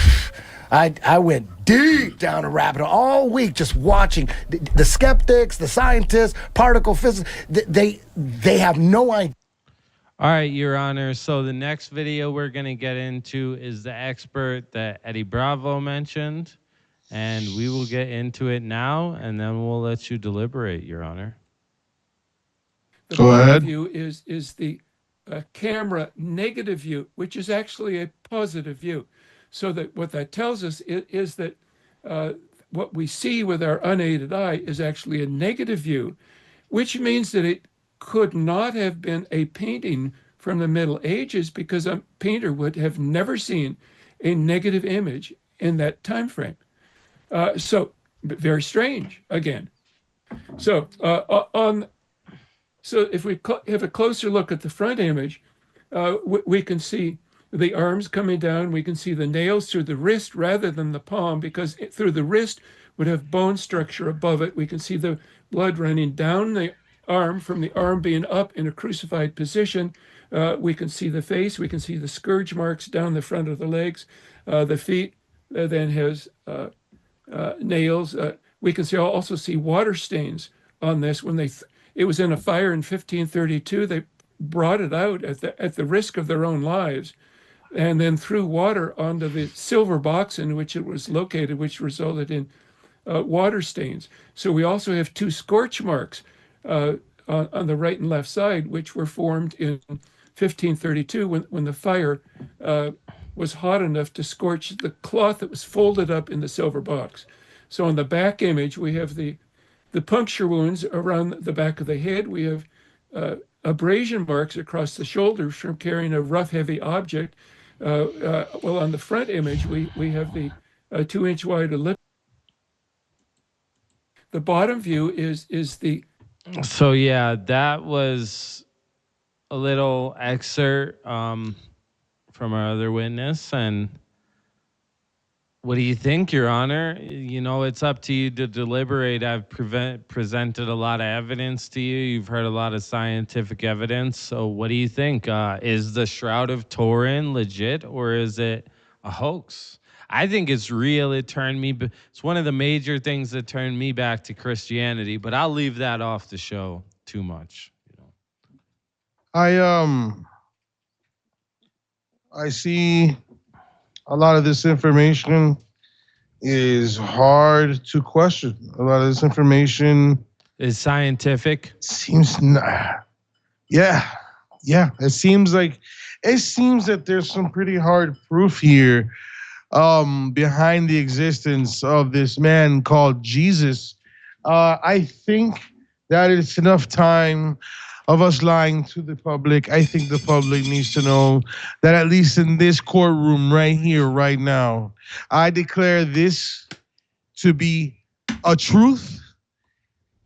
I went deep down a rabbit hole all week just watching the skeptics, the scientists, particle physicists. They have no idea. All right, Your Honor. So the next video we're going to get into is the expert that Eddie Bravo mentioned. And we will get into it now, and then we'll let you deliberate, Your Honor. The Go bottom ahead. view is the camera negative view, which is actually a positive view. So that what that tells us is that what we see with our unaided eye is actually a negative view, which means that it could not have been a painting from the Middle Ages, because a painter would have never seen a negative image in that time frame. So very strange again. So so if we have a closer look at the front image, we can see the arms coming down. We can see the nails through the wrist rather than the palm, because through the wrist would have bone structure above it. We can see the blood running down the arm, from the arm being up in a crucified position. We can see the face. We can see the scourge marks down the front of the legs. The feet then has nails. We can also see water stains on this. When it was in a fire in 1532, they brought it out at the risk of their own lives, and then threw water onto the silver box in which it was located, which resulted in water stains. So we also have two scorch marks on the right and left side, which were formed in 1532 when the fire was hot enough to scorch the cloth that was folded up in the silver box. So on the back image, we have the puncture wounds around the back of the head. We have abrasion marks across the shoulders from carrying a rough, heavy object. Well, on the front image, we have the 2-inch wide ellipse. The bottom view is the. So yeah, that was a little excerpt from our other witness. And what do you think, Your Honor? You know, it's up to you to deliberate. I've presented a lot of evidence to you. You've heard a lot of scientific evidence. So what do you think? Is the Shroud of Turin legit, or is it a hoax? I think it's real. It's one of the major things that turned me back to Christianity, but I'll leave that off the show too much. You know. I see a lot of this information is hard to question. A lot of this information is scientific. Seems not. Yeah. It seems that there's some pretty hard proof here behind the existence of this man called Jesus. I think that it's enough time of us lying to the public. I think the public needs to know that at least in this courtroom right here, right now, I declare this to be a truth,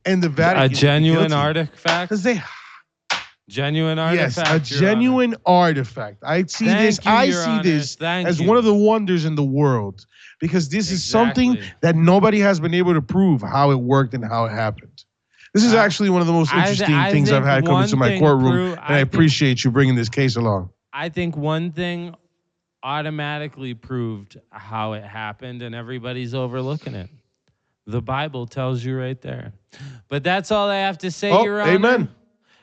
and the Vatican, a genuine artifact. Because they genuine artifact. Yes, a genuine artifact. I see this as one of the wonders in the world, because this is something that nobody has been able to prove how it worked and how it happened. This is actually one of the most interesting things I've had come into my courtroom, and I appreciate you bringing this case along. I think one thing automatically proved how it happened, and everybody's overlooking it. The Bible tells you right there. But that's all I have to say, Your Honor. Amen.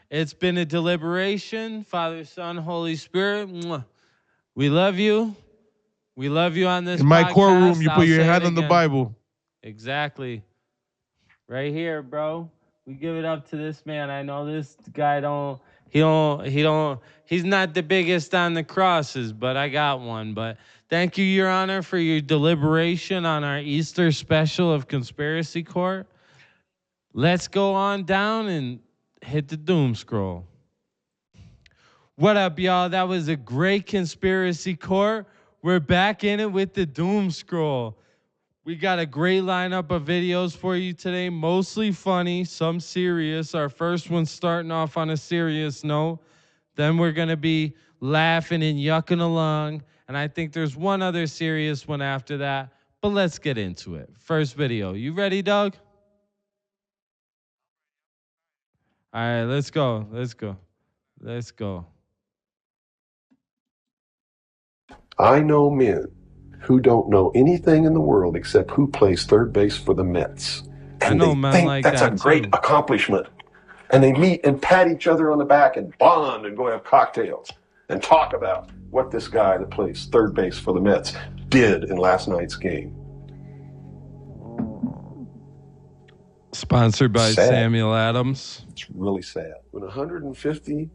It's been a deliberation. Father, Son, Holy Spirit, we love you. We love you on this podcast. In my courtroom, you put your hand on the Bible. Exactly. Right here, bro. We give it up to this man. I know this guy he's not the biggest on the crosses, but I got one. But thank you, Your Honor, for your deliberation on our Easter special of Conspiracy Court. Let's go on down and hit the doom scroll. What up, y'all? That was a great Conspiracy Court. We're back in it with the doom scroll. We got a great lineup of videos for you today, mostly funny, some serious. Our first one's starting off on a serious note. Then we're going to be laughing and yucking along. And I think there's one other serious one after that. But let's get into it. First video. You ready, Doug? All right, let's go. I know men who don't know anything in the world except who plays third base for the Mets. And they think that's a great accomplishment. And they meet and pat each other on the back and bond and go have cocktails and talk about what this guy that plays third base for the Mets did in last night's game. Sponsored by Samuel Adams. It's really sad. When 150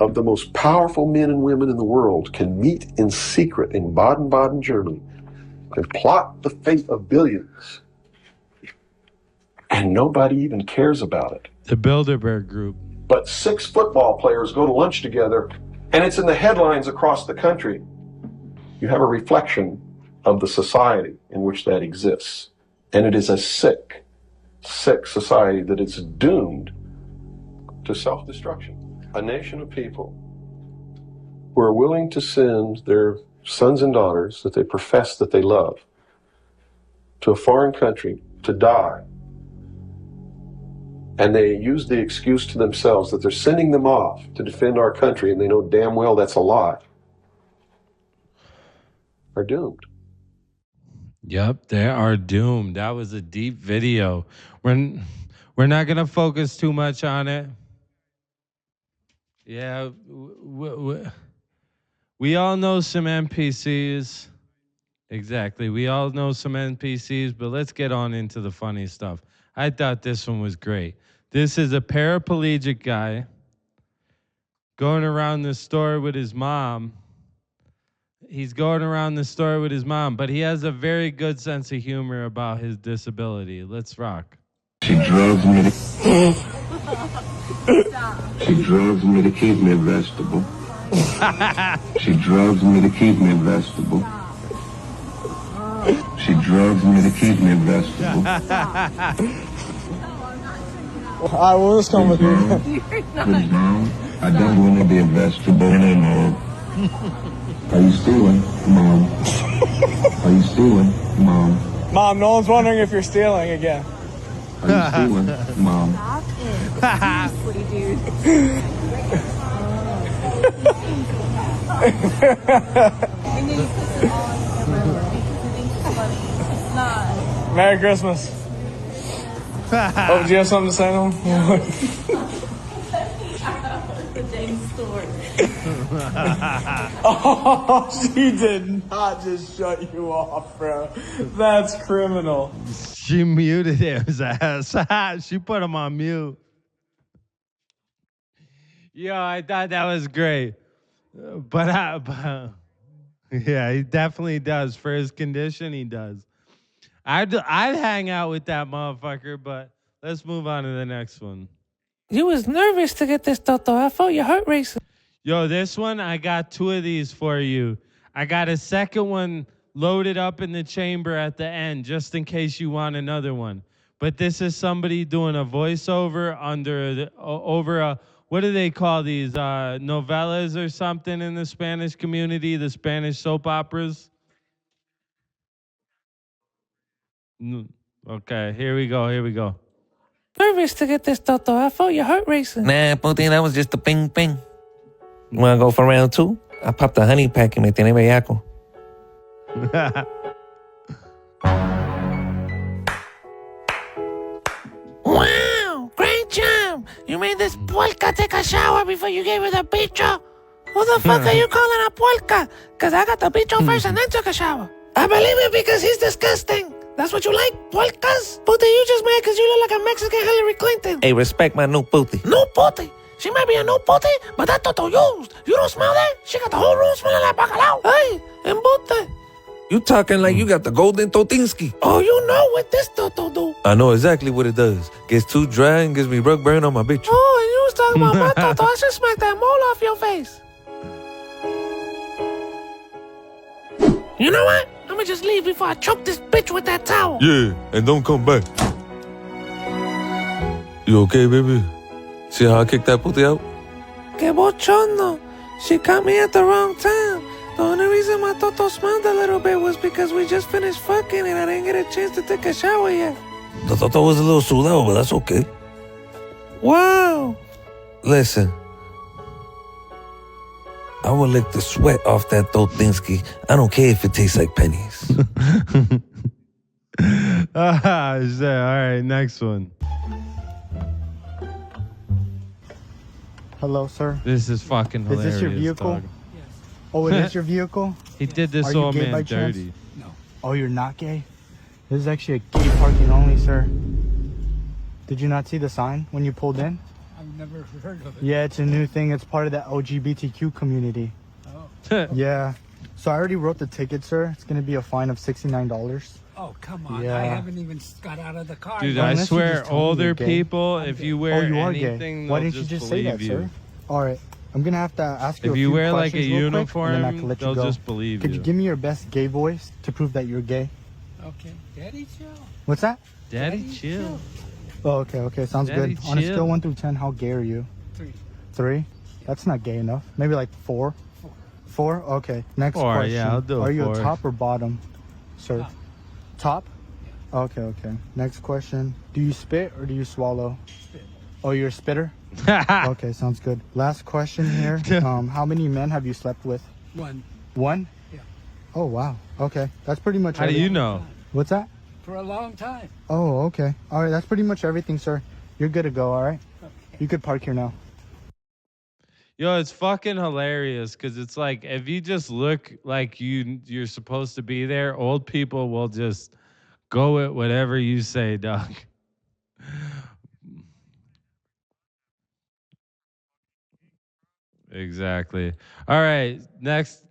of the most powerful men and women in the world can meet in secret in Baden-Baden, Germany, and plot the fate of billions, and nobody even cares about it. The Bilderberg Group. But 6 football players go to lunch together, and it's in the headlines across the country. You have a reflection of the society in which that exists. And it is a sick society that is doomed to self-destruction. A nation of people who are willing to send their sons and daughters that they profess that they love to a foreign country to die and they use the excuse to themselves that they're sending them off to defend our country, and they know damn well that's a lie, are doomed. Yep, they are doomed. That was a deep video. We're not going to focus too much on it. Yeah, we all know some NPCs. Exactly. We all know some NPCs, but let's get on into the funny stuff. I thought this one was great. This is a paraplegic guy going around the store with his mom. He's going around the store with his mom, but he has a very good sense of humor about his disability. Let's rock. She drugs me to keep me vegetable. She drugs me to keep me vegetable. She drugs me to keep me vegetable. I will just come with you. Mom, I don't want to be a vegetable anymore. Are you stealing, Mom? Are you stealing, Mom? Mom, no one's wondering if you're stealing again. Are you stealing, Mom? Stop it. Sweet dude. Merry Christmas. Oh, do you have something to say to him? The dang store. Oh, she did not just shut you off, bro. That's criminal. She muted his ass. She put him on mute. Yo, I thought that was great. But yeah, he definitely does. For his condition, he does. I'd hang out with that motherfucker, but let's move on to the next one. You was nervous to get this, Toto. I felt your heart racing. Yo, this one, I got 2 of these for you. I got a second one loaded up in the chamber at the end, just in case you want another one. But this is somebody doing a voiceover over a, what do they call these, novellas or something in the Spanish community, the Spanish soap operas? Okay, here we go. Nervous to get this, Toto. I felt your heart racing. Nah, Putin, that was just a ping ping. You wanna go for round 2? I popped a honey pack y me tiene bellaco. Wow, great job. You made this puerca take a shower before you gave her the bicho. Who the fuck are you calling a puerca? Because I got the bicho first and then took a shower. I believe it because he's disgusting. That's what you like, puercas? Puti, you just mad because you look like a Mexican Hillary Clinton. Hey, respect my new Puti. New puti. She might be a new puti, but that Toto used. You don't smell that? She got the whole room smelling like bacalao. Hey, embute. You talking like you got the golden Totinsky. Oh, you know what this Toto do. I know exactly what it does. Gets too dry and gives me rug burn on my bitch. Oh, and you was talking about my Toto. I should smack that mole off your face. You know what? I'm gonna just leave before I choke this bitch with that towel. Yeah, and don't come back. You okay, baby? See how I kicked that puti out? Que bochorno. She caught me at the wrong time. The only reason my Toto smelled a little bit was because we just finished fucking and I didn't get a chance to take a shower yet. The Toto was a little sudado, but that's okay. Wow. Listen. I will lick the sweat off that Totinsky. I don't care if it tastes like pennies. All right, next one. Hello, sir. This is fucking hilarious. Is this your vehicle? Dog. Yes. Oh, it is your vehicle? He did this old man dirty. No. Oh, you're not gay? This is actually a gay parking only, sir. Did you not see the sign when you pulled in? I've never heard of it. Yeah, it's a new thing. It's part of the LGBTQ community. Oh. Yeah. So I already wrote the ticket, sir. It's going to be a fine of $69. Oh, come on. Yeah. I haven't even got out of the car. Dude, yet. I swear, older people, if you wear you are anything, gay. Why they'll didn't you just believe say that, you. sir? All right. I'm going to have to ask you If a you few wear like a questions real quick, and then I can uniform, let you they'll go. just believe Could you. you give me your best gay voice to prove that you're gay? Okay. Daddy, chill. What's that? Daddy, chill. Oh, okay. Sounds Daddy, good. On a chill. scale 1 through 10, how gay are you? 3. 3? That's not gay enough. Maybe like 4. 4? Okay. Next 4, question. yeah, I'll do a Are you 4. a top or bottom, sir? Top? Okay. Next question. Do you spit or do you swallow? Spit. Oh, you're a spitter? Okay, sounds good. Last question here. How many men have you slept with? One. One? Yeah. Oh, wow. Okay, that's pretty much How do you know? What's that? For a long time. Oh, okay. All right, that's pretty much everything, sir. You're good to go, all right? Okay. You could park here now. Yo, it's fucking hilarious because it's like if you just look like you're supposed to be there, old people will just go with whatever you say, dog. Exactly. All right, next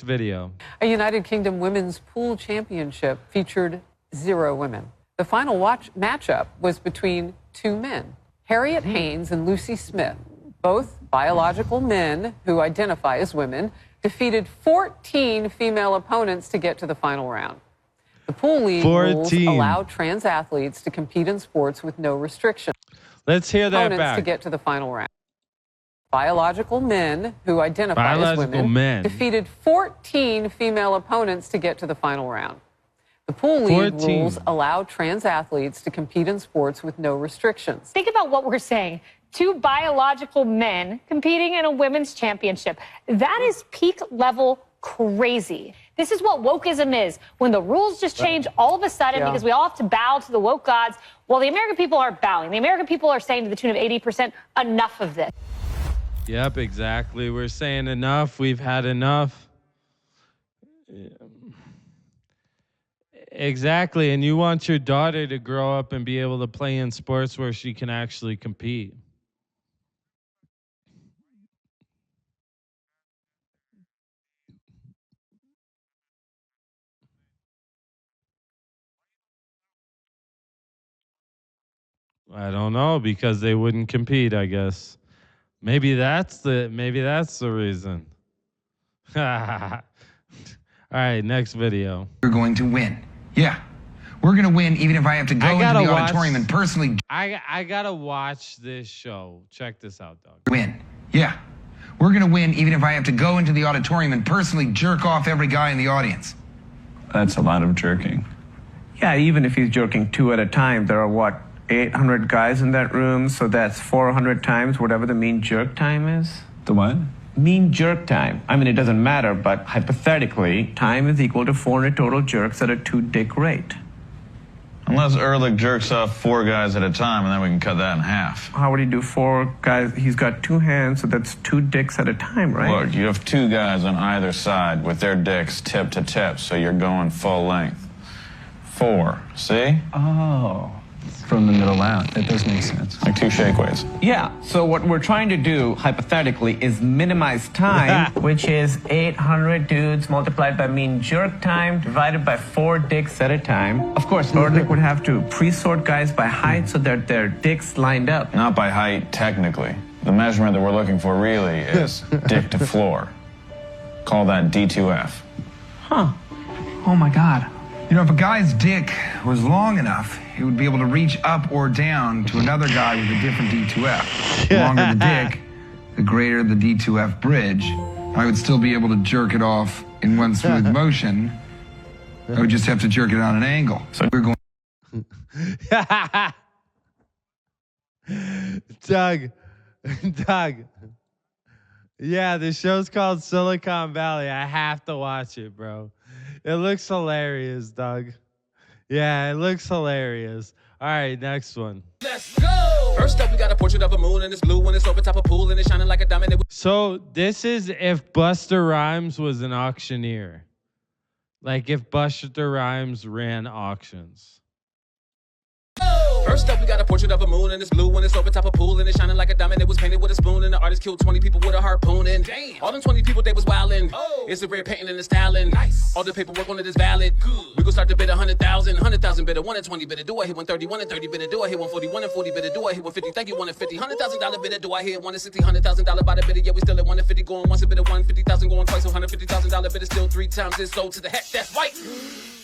video. A United Kingdom Women's Pool Championship featured 0 women. The final matchup was between 2 men, Harriet Haynes and Lucy Smith, both biological men who identify as women, defeated 14 female opponents to get to the final round. The pool league rules allow trans athletes to compete in sports with no restrictions. Let's hear that back. To get to the final round. Biological men who identify as women defeated 14 female opponents to get to the final round. The pool league rules allow trans athletes to compete in sports with no restrictions. Think about what we're saying. 2 biological men competing in a women's championship. That is peak level crazy. This is what wokeism is. When the rules just change all of a sudden because we all have to bow to the woke gods. Well, the American people aren't bowing. The American people are saying to the tune of 80%, enough of this. Yep, exactly. We're saying enough. We've had enough. Exactly. And you want your daughter to grow up and be able to play in sports where she can actually compete. I don't know, because they wouldn't compete, I guess. Maybe that's the reason. All right, next video. We're going to win. Yeah. We're going to win even if I have to go into the auditorium and personally I got to watch this show. Check this out, dog. Win. Yeah. We're going to win even if I have to go into the auditorium and personally jerk off every guy in the audience. That's a lot of jerking. Yeah, even if he's jerking 2 at a time, there are what? 800 guys in that room, so that's 400 times whatever the mean jerk time is. The what? Mean jerk time. I mean, it doesn't matter, but hypothetically, time is equal to 400 total jerks at a 2-dick rate. Unless Ehrlich jerks off 4 guys at a time, and then we can cut that in half. How would he do 4 guys? He's got 2 hands, so that's 2 dicks at a time, right? Look, you have 2 guys on either side with their dicks tip to tip, so you're going full length. 4, see? Oh. From the middle out. That does make sense. Like 2 shakeways. Yeah, so what we're trying to do, hypothetically, is minimize time, which is 800 dudes multiplied by mean jerk time divided by 4 dicks at a time. Of course, Ehrlich would have to pre-sort guys by height so that their dicks lined up. Not by height, technically. The measurement that we're looking for really is dick to floor. Call that D2F. Huh. Oh my God. You know, if a guy's dick was long enough, he would be able to reach up or down to another guy with a different D2F. The longer the dick, the greater the D2F bridge. I would still be able to jerk it off in one smooth motion. I would just have to jerk it on an angle. So we're going... Doug. Yeah, the show's called Silicon Valley. I have to watch it, bro. It looks hilarious, Doug. Yeah, it looks hilarious. All right, next one. Let's go. First up, we got a portrait of a moon and it's blue when it's over top of a pool and it's shining like a diamond. So this is if Busta Rhymes was an auctioneer. Like if Busta Rhymes ran auctions. First up, we got a portrait of a moon and it's blue when it's over top of a pool and it's shining like a diamond. It was painted with a spoon and the artist killed 20 people with a harpoon. And damn, all them 20 people, they was wildin'. Oh. It's a rare painting and it's styling. Nice. All the paperwork on it is valid. Good. We gon' start to bid 100,000, 100,000 bid, 1 and 20 bid. Do I hit 130, 1 and 30 bid? Do I hit 141 and 40 bid? Do I hit 150? Thank you, 1 and 50, $100,000 bid. Do I hit 1 and 60, $100,000 by the bid? Yeah, we still at 1 and 50 going once a bid of 150,000 going twice. So $150,000 bid is still 3 times it's sold to the heck. That's right.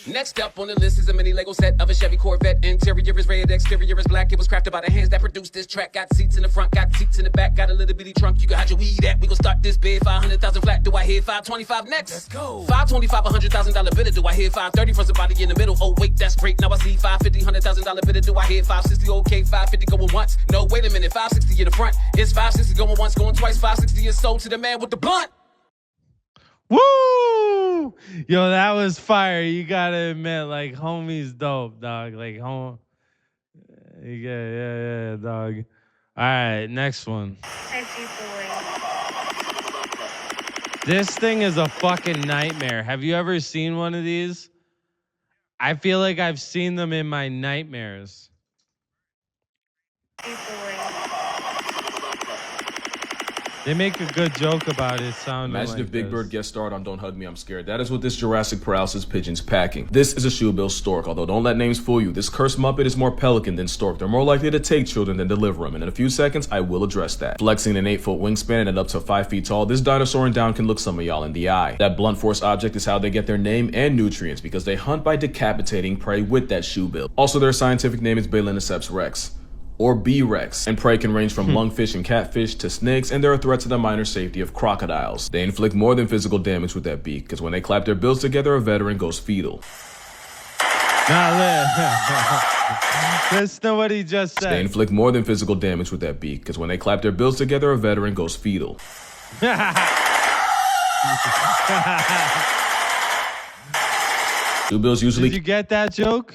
Next up on the list is a mini Lego set of a Chevy Corvette. Interior is red, exterior is black. It was crafted by the hands that produced this track. Got seats in the front, got seats in the back. Got a little bitty trunk, you can hide your weed at. We gon' start this bid, 500,000 flat. Do I hit 525 next? Let's go. 525, $100,000 bidder. Do I hit 530 for somebody in the middle? Oh wait, that's great. Now I see 550, $100,000 bidder. Do I hit 560? Okay, 550 going once. No, wait a minute, 560 in the front. It's 560 going once, going twice. 560 is sold to the man with the blunt. Woo! Yo, that was fire. You gotta admit, like, homie's dope, dog. Like, yeah, dog. All right, next one. This thing is a fucking nightmare. Have you ever seen one of these? I feel like I've seen them in my nightmares. They make a good joke about it sounding Imagine like if Big this. Bird guest starred on Don't Hug Me, I'm Scared. That is what this Jurassic Paralysis pigeon's packing. This is a shoebill stork, although don't let names fool you. This cursed Muppet is more pelican than stork. They're more likely to take children than deliver them, and in a few seconds, I will address that. Flexing an 8-foot wingspan and up to 5 feet tall, this dinosaur in down can look some of y'all in the eye. That blunt force object is how they get their name and nutrients, because they hunt by decapitating prey with that shoebill. Also, their scientific name is Balaniceps rex, or B-Rex, and prey can range from lungfish and catfish to snakes, and they're a threat to the minor safety of crocodiles. They inflict more than physical damage with that beak, because when they clap their bills together, a veteran goes fetal. Listen to what he just said. They inflict more than physical damage with that beak, because when they clap their bills together, a veteran goes fetal. Shoebills usually... Did you get that joke?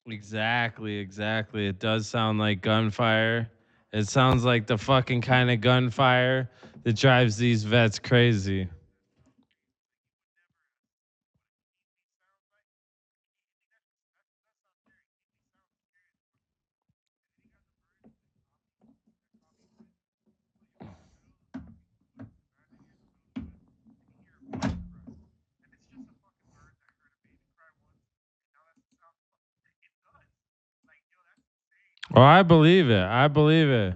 Exactly. It does sound like gunfire. It sounds like the fucking kind of gunfire that drives these vets crazy. Oh, I believe it.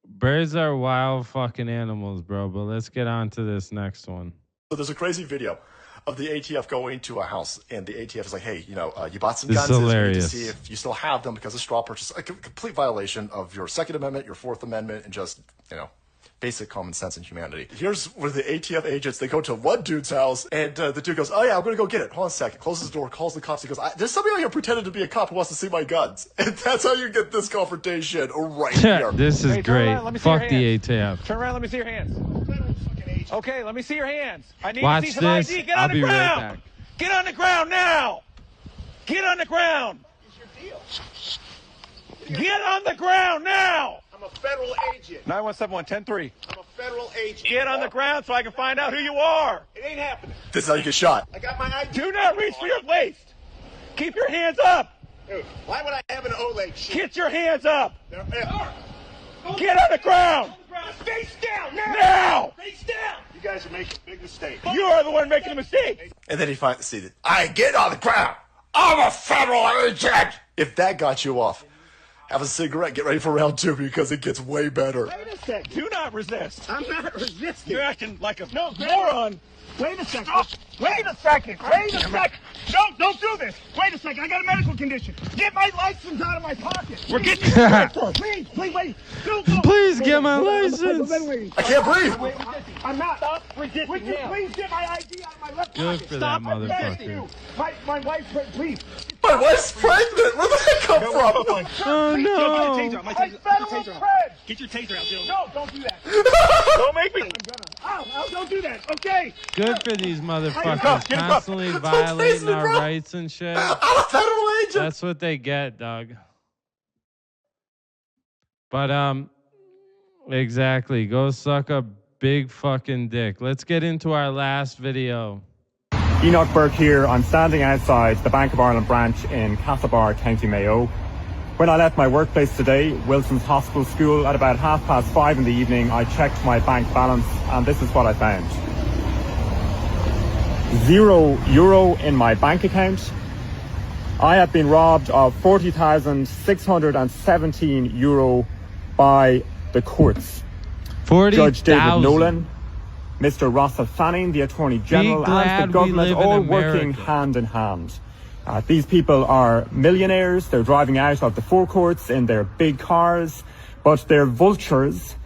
Birds are wild fucking animals, bro. But let's get on to this next one. So there's a crazy video of the ATF going to a house, and the ATF is like, hey, you bought some This guns. is We need to hilarious. see if you still have them because of straw purchase. A complete violation of your Second Amendment, your Fourth Amendment, and just, basic common sense and humanity. Here's where the ATF agents, they go to one dude's house, and the dude goes, oh yeah, I'm gonna go get it. Hold on a second. Closes the door, calls the cops. He goes, there's somebody out here pretending to be a cop who wants to see my guns. And that's how you get this confrontation right here. This is great. Fuck the ATF. Turn around, let me see your hands. Okay, let me see your hands. I need Watch to see some this. ID. Get I'll on the be right ground. back. Get on the ground now. Get on the ground. Get on the ground now. I'm a federal agent. 917-110-3. I'm a federal agent. Get on the ground so I can find out who you are. It ain't happening. This is how you get shot. I got my ID. Do not reach for your waist. Keep your hands up. Dude, why would I have an O-leg shit? Get your hands up. Get on the ground. Face down now. Now. Face down. You guys are making a big mistake. You are the one making a mistake. And then he finally sees it. I get on the ground. I'm a federal agent. If that got you off, have a cigarette. Get ready for round 2 because it gets way better. Wait a sec. Do not resist. I'm not resisting. You're acting like a moron. Wait a second. Wait a second. No, don't do this. Wait a second. I got a medical condition. Get my license out of my pocket. We're getting Please, wait. Please get my license. I can't breathe. I'm not. Stop resisting. Would you please get my ID out of my left Good pocket? for that motherfucker. My wife's please. My wife's pregnant. Where did that come from? Oh no. Get your taser out, Joe. No, don't do that. Don't make me. Ow, don't do that. Okay. Good for these motherfuckers constantly violating our rights and shit. I'm a federal agent. That's what they get, dog. But exactly. Go suck a big fucking dick. Let's get into our last video. Enoch Burke here. I'm standing outside the Bank of Ireland branch in Castlebar, County Mayo. When I left my workplace today, Wilson's Hospital School, at about 5:30 in the evening, I checked my bank balance, and this is what I found. €0 in my bank account. I have been robbed of €40,617 by the courts. Judge David Nolan Mr. Russell Fanning, the Attorney General, and the government all working hand in hand. These people are millionaires. They're driving out of the forecourts in their big cars, but they're vultures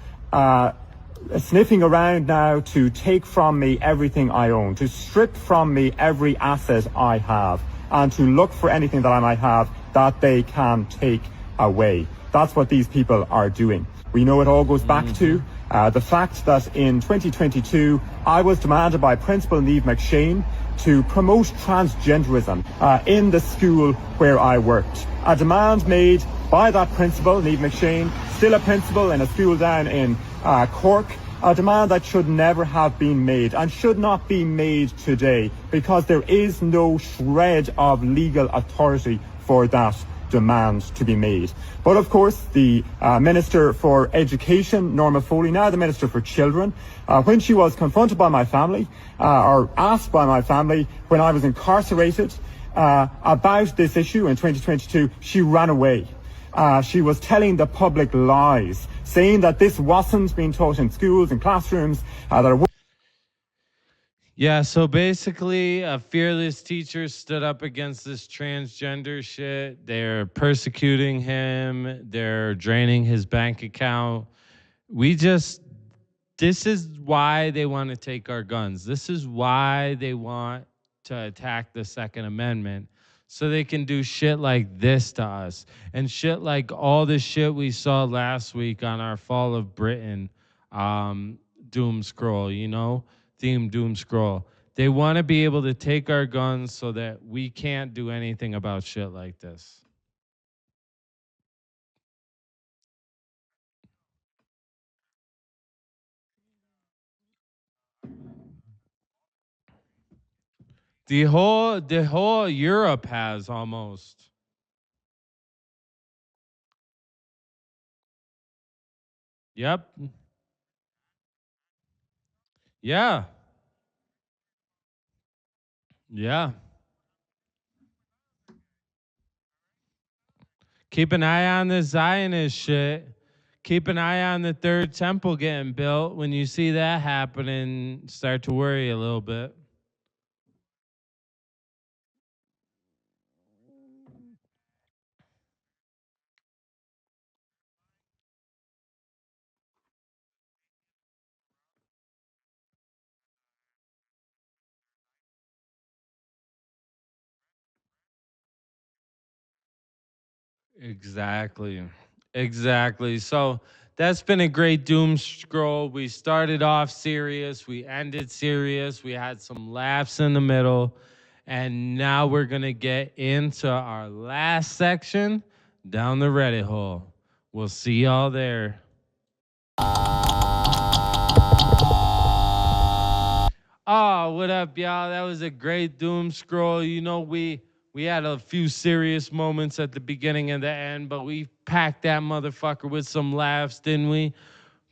sniffing around now to take from me everything I own, to strip from me every asset I have, and to look for anything that I might have that they can take away. That's what these people are doing. We know it all goes back to the fact that in 2022, I was demanded by Principal Niamh McShane to promote transgenderism in the school where I worked. A demand made by that principal, Niamh McShane, still a principal in a school down in Cork, a demand that should never have been made and should not be made today because there is no shred of legal authority for that demand to be made. But of course, the Minister for Education, Norma Foley, now the Minister for Children, when she was confronted by my family, or asked by my family when I was incarcerated about this issue in 2022, she ran away. She was telling the public lies, saying that this wasn't being taught in schools and classrooms, Yeah, so basically, a fearless teacher stood up against this transgender shit. They're persecuting him. They're draining his bank account. This is why they want to take our guns. This is why they want to attack the Second Amendment, so they can do shit like this to us and shit like all the shit we saw last week on our Fall of Britain doom scroll, you know? Theme doom scroll. They want to be able to take our guns so that we can't do anything about shit like this. The whole Europe has almost. Yep. Yeah. Yeah. Keep an eye on the Zionist shit. Keep an eye on the third temple getting built. When you see that happening, start to worry a little bit. Exactly. Exactly. So that's been a great doom scroll. We started off serious, we ended serious, we had some laughs in the middle, and now we're going to get into our last section, down the Reddit hole. We'll see y'all there. Oh, what up, y'all? That was a great doom scroll. You know, we had a few serious moments at the beginning and the end, but we packed that motherfucker with some laughs, didn't we?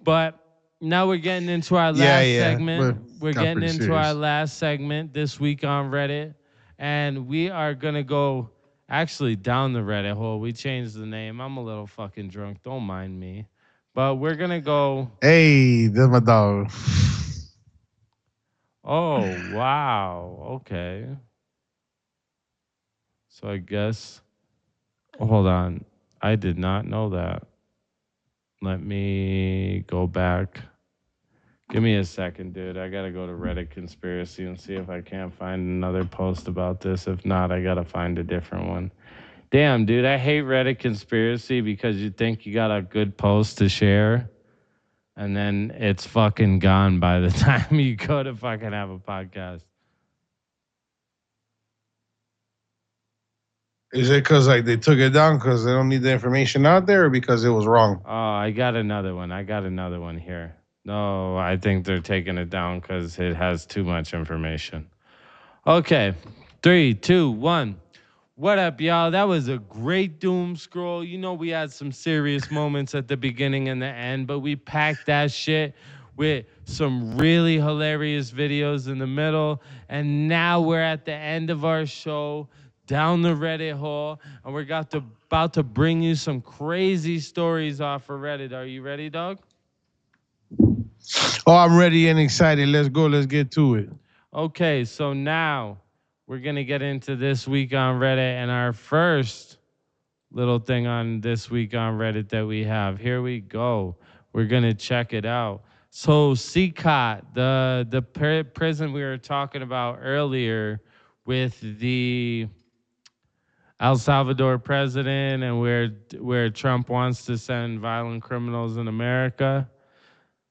But now we're getting into our last segment. We're getting into our last segment this week on Reddit, and we are gonna go actually down the Reddit hole. We changed the name. I'm a little fucking drunk. Don't mind me. But we're gonna go. Hey, that's my dog. Oh, wow. Okay. So I guess, hold on. I did not know that. Let me go back. Give me a second, dude. I got to go to Reddit Conspiracy and see if I can't find another post about this. If not, I got to find a different one. Damn, dude. I hate Reddit Conspiracy because you think you got a good post to share, and then it's fucking gone by the time you go to fucking have a podcast. Is it because like they took it down because they don't need the information out there, or because it was wrong? Oh, I got another one. Here. No, I think they're taking it down because it has too much information. Okay, 3, 2, 1. What up, y'all? That was a great doom scroll. You know, we had some serious moments at the beginning and the end, but we packed that shit with some really hilarious videos in the middle. And now we're at the end of our show, down the Reddit hole, and we're about to bring you some crazy stories off of Reddit. Are you ready, dog? Oh, I'm ready and excited. Let's go. Let's get to it. Okay, so now we're going to get into This Week on Reddit, and our first little thing on This Week on Reddit that we have. Here we go. We're going to check it out. So CECOT, the prison we were talking about earlier with the El Salvador president and where Trump wants to send violent criminals in America.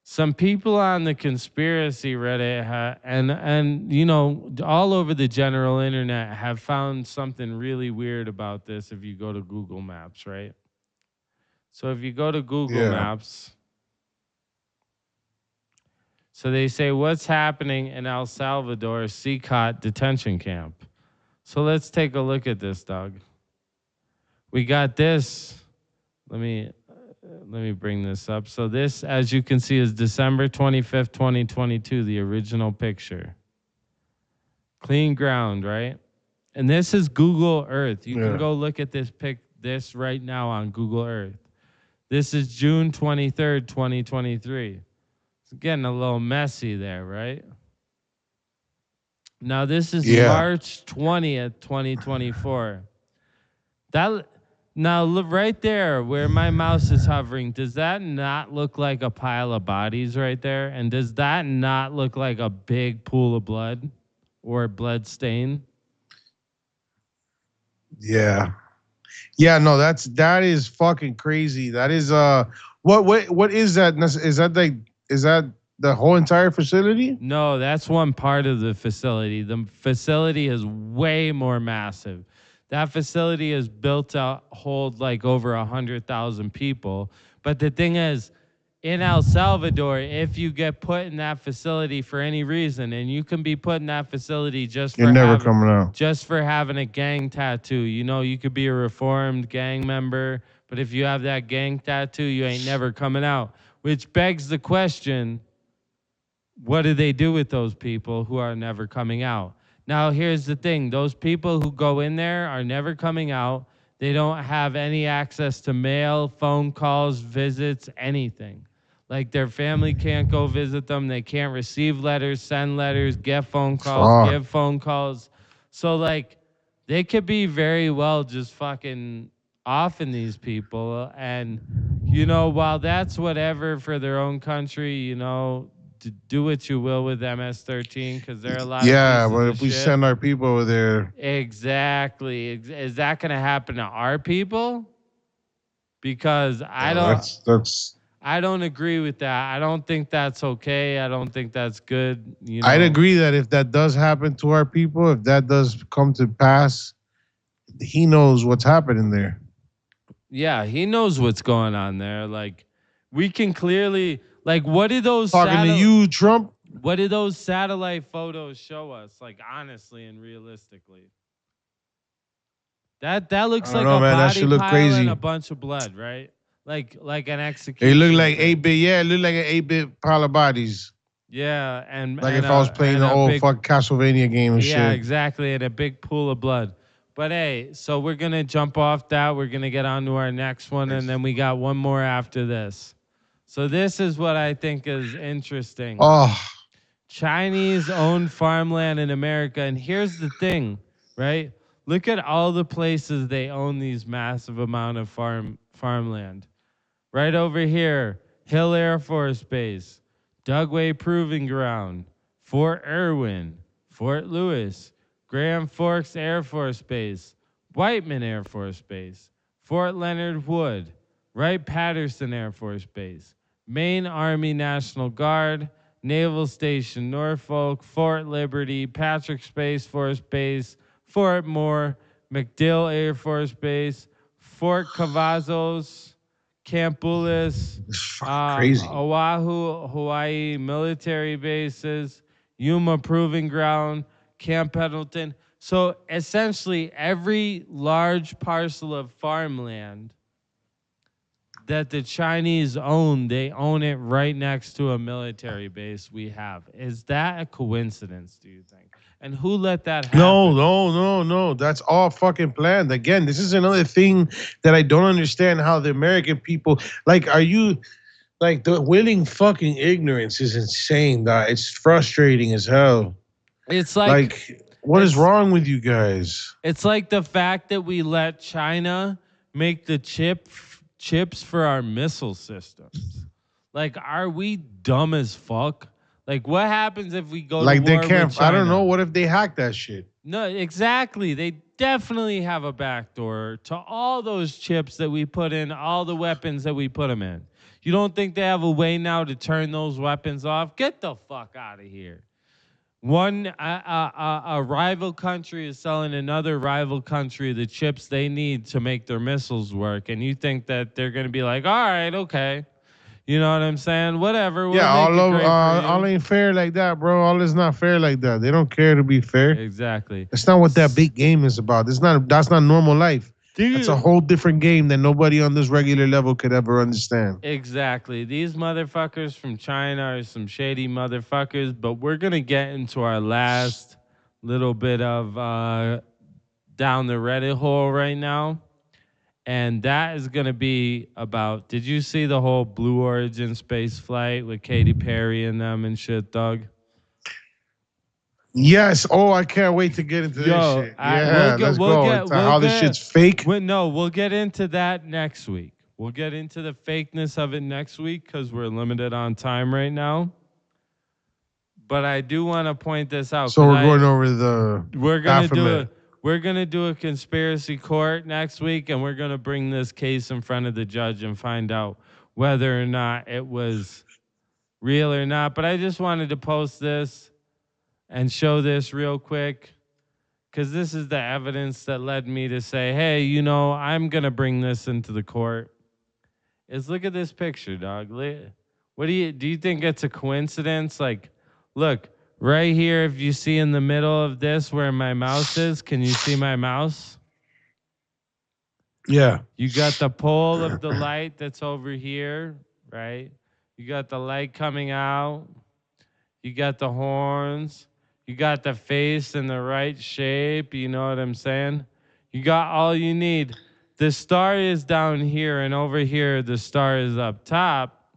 Some people on the conspiracy Reddit and you know, all over the general internet have found something really weird about this if you go to Google Maps, right? So if you go to Google Maps, so they say, what's happening in El Salvador CECOT detention camp? So let's take a look at this, Doug. We got this. Let me bring this up. So this, as you can see, is December 25th, 2022, the original picture. Clean ground, right? And this is Google Earth. You can go look at this right now on Google Earth. This is June 23rd, 2023. It's getting a little messy there, right? Now this is March 20th, 2024. Now, look right there where my mouse is hovering. Does that not look like a pile of bodies right there? And does that not look like a big pool of blood or a blood stain? Yeah. Yeah, no, that is fucking crazy. That is what is that? Is that the whole entire facility? No, that's one part of the facility. The facility is way more massive. That facility is built to hold like over 100,000 people. But the thing is, in El Salvador, if you get put in that facility for any reason, and you can be put in that facility just for having a gang tattoo. You know, you could be a reformed gang member, but if you have that gang tattoo, you ain't never coming out. Which begs the question, what do they do with those people who are never coming out? Now, here's the thing. Those people who go in there are never coming out. They don't have any access to mail, phone calls, visits, anything. Like, their family can't go visit them. They can't receive letters, send letters, get phone calls, give phone calls. So, like, they could be very well just fucking offing these people. And, you know, while that's whatever for their own country, you know, to do what you will with MS-13 because there are a lot of pieces but of if we shit. send our people over there. Exactly. Is that going to happen to our people? Because I don't agree with that. I don't think that's okay. I don't think that's good. You know? I'd agree that if that does happen to our people, if that does come to pass, he knows what's happening there. Yeah, he knows what's going on there. Like, we can clearly... Like, what did those talking to you, Trump? What did those satellite photos show us? Like, honestly and realistically, that looks like a body pile and a bunch of blood, right? Like an execution. It looked like 8-bit. Yeah, it looked like an 8-bit pile of bodies. Yeah, and like if I was playing an old fucking Castlevania game and shit. Yeah, exactly, and a big pool of blood. But hey, so we're gonna jump off that. We're gonna get on to our next one, and then we got one more after this. So this is what I think is interesting. Oh. Chinese-owned farmland in America. And here's the thing, right? Look at all the places they own these massive amount of farmland. Right over here, Hill Air Force Base, Dugway Proving Ground, Fort Irwin, Fort Lewis, Grand Forks Air Force Base, Whiteman Air Force Base, Fort Leonard Wood, Wright-Patterson Air Force Base, Maine Army National Guard, Naval Station Norfolk, Fort Liberty, Patrick Space Force Base, Fort Moore, MacDill Air Force Base, Fort Cavazos, Camp Bullis, Oahu, Hawaii military bases, Yuma Proving Ground, Camp Pendleton. So essentially every large parcel of farmland that the Chinese own, they own it right next to a military base we have. Is that a coincidence, do you think? And who let that happen? No. That's all fucking planned. Again, this is another thing that I don't understand how the American people, like, are you, Like the willing fucking ignorance is insane, dog. It's frustrating as hell. It's Like, what is wrong with you guys? It's like the fact that we let China make the chips for our missile systems. Like, are we dumb as fuck? Like, what happens if we go Like to they war can't. with China? I don't know. What if they hack that shit? No, exactly. They definitely have a backdoor to all those chips that we put in, all the weapons that we put them in. You don't think they have a way now to turn those weapons off? Get the fuck out of here. A rival country is selling another rival country the chips they need to make their missiles work, and you think that they're going to be like, all right, okay. You know what I'm saying? Whatever. We'll all ain't fair like that, bro. All is not fair like that. They don't care to be fair. Exactly. That's not what that big game is about. That's not normal life. It's a whole different game that nobody on this regular level could ever understand. Exactly. These motherfuckers from China are some shady motherfuckers, but we're going to get into our last little bit of down the Reddit hole right now. And that is going to be about, did you see the whole Blue Origin space flight with Katy Perry and them and shit, Doug? Yes. Oh, I can't wait to get into this shit. Let's go. How this shit's fake. We'll get into that next week. We'll get into the fakeness of it next week because we're limited on time right now. But I do want to point this out. So we're going over the We're gonna do a conspiracy court next week, and we're gonna bring this case in front of the judge and find out whether or not it was real or not. But I just wanted to post this and show this real quick because this is the evidence that led me to say, hey, you know, I'm going to bring this into the court. Is look at this picture, dog. What do you think it's a coincidence? Like, look, right here, if you see in the middle of this where my mouse is, can you see my mouse? Yeah. You got the pole of the light that's over here, right? You got the light coming out. You got the horns. You got the face in the right shape. You know what I'm saying? You got all you need. The star is down here, and over here, the star is up top.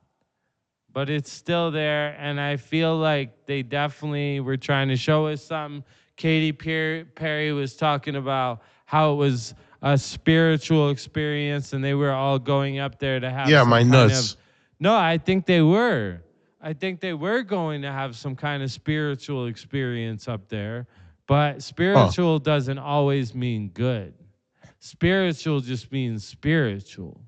But it's still there, and I feel like they definitely were trying to show us something. Katy Perry was talking about how it was a spiritual experience, and they were all going up there to have my nuts. No, I think they were. I think they were going to have some kind of spiritual experience up there, but spiritual doesn't always mean good. Spiritual just means spiritual.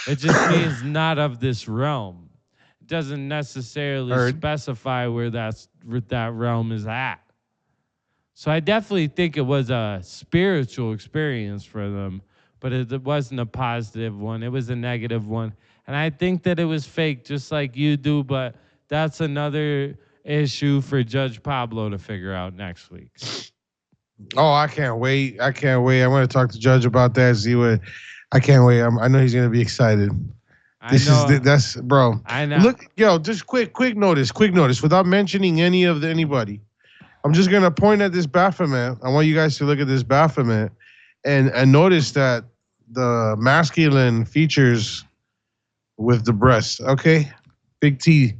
It just means not of this realm. It doesn't necessarily specify where that realm is at. So I definitely think it was a spiritual experience for them, but it wasn't a positive one. It was a negative one. And I think that it was fake, just like you do, but that's another issue for Judge Pablo to figure out next week. Oh, I can't wait. I'm going to talk to Judge about that. See what. I can't wait. I know he's going to be excited. That's bro. I know. Look, yo, just quick notice, without mentioning anybody. I'm just going to point at this Baphomet. I want you guys to look at this Baphomet and notice that the masculine features with the breast. Okay. Big T.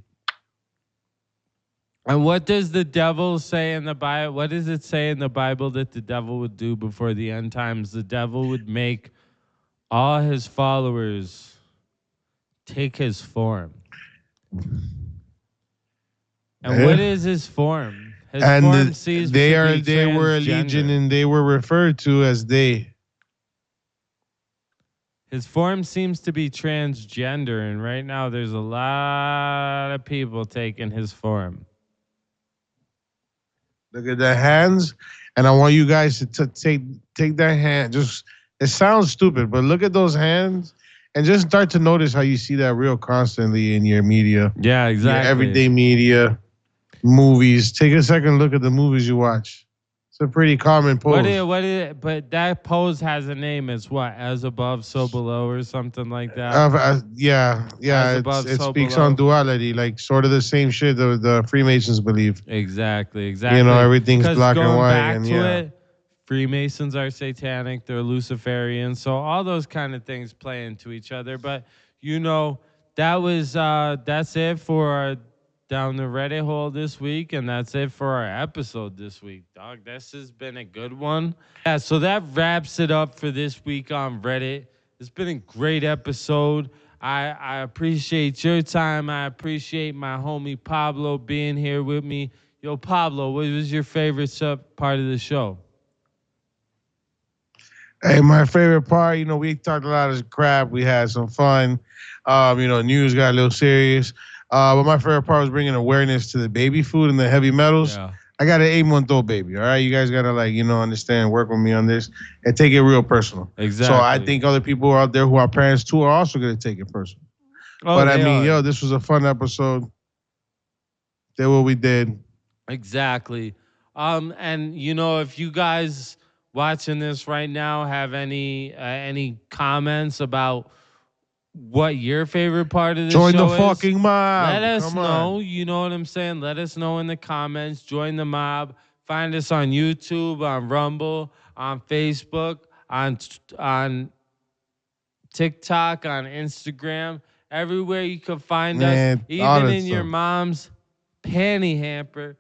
And what does the devil say in the Bible? What does it say in the Bible that the devil would do before the end times? The devil would make all his followers take his form. And what is his form? His form sees they were a legion, and they were referred to as they. His form seems to be transgender, and right now there's a lot of people taking his form. Look at the hands, and I want you guys to take that hand. Just, it sounds stupid, but look at those hands, and just start to notice how you see that real constantly in your media. Yeah, exactly. Your everyday media, movies. Take a second look at the movies you watch. It's a pretty common pose. But that pose has a name. It's what? As above, so below, or something like that. Yeah. It speaks on duality, like sort of the same shit the Freemasons believe. Exactly. You know, everything's black and white. And it, Freemasons are satanic. They're Luciferian. So all those kind of things play into each other. But, you know, that's it for down the Reddit hole this week, and that's it for our episode this week, dog. This has been a good one. Yeah, so that wraps it up for this week on Reddit. It's been a great episode. I appreciate your time. I appreciate my homie Pablo being here with me. Yo, Pablo, what was your favorite part of the show? Hey, my favorite part, we talked a lot of crap. We had some fun. News got a little serious. But my favorite part was bringing awareness to the baby food and the heavy metals. Yeah. I got an 8-month-old baby, all right? You guys got to, understand, work with me on this and take it real personal. Exactly. So I think other people out there who are parents, too, are also going to take it personal. Oh, but, this was a fun episode. Did what we did. Exactly. And, if you guys watching this right now have any comments about what your favorite part of the show is, join the fucking mob. Let us Come know. on. You know what I'm saying? Let us know in the comments. Join the mob. Find us on YouTube, on Rumble, on Facebook, on TikTok, on Instagram. Everywhere you can find us. Even in your mom's panty hamper.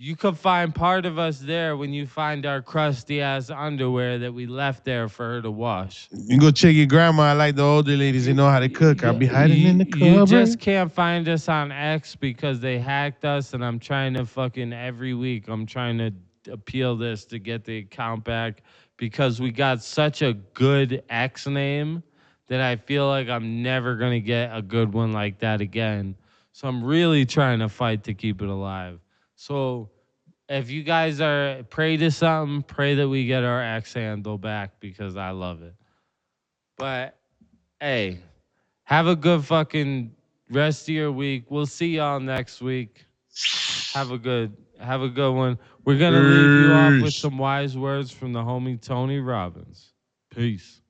You can find part of us there when you find our crusty ass underwear that we left there for her to wash. You can go check your grandma. I like the older ladies. They know how to cook. I'll be hiding in the cupboard. You just can't find us on X because they hacked us, and I'm trying to every week, I'm trying to appeal this to get the account back because we got such a good X name that I feel like I'm never going to get a good one like that again. So I'm really trying to fight to keep it alive. So if you guys pray to something, pray that we get our X handle back because I love it. But hey, have a good fucking rest of your week. We'll see y'all next week. Have a good one. We're gonna leave you off with some wise words from the homie Tony Robbins. Peace.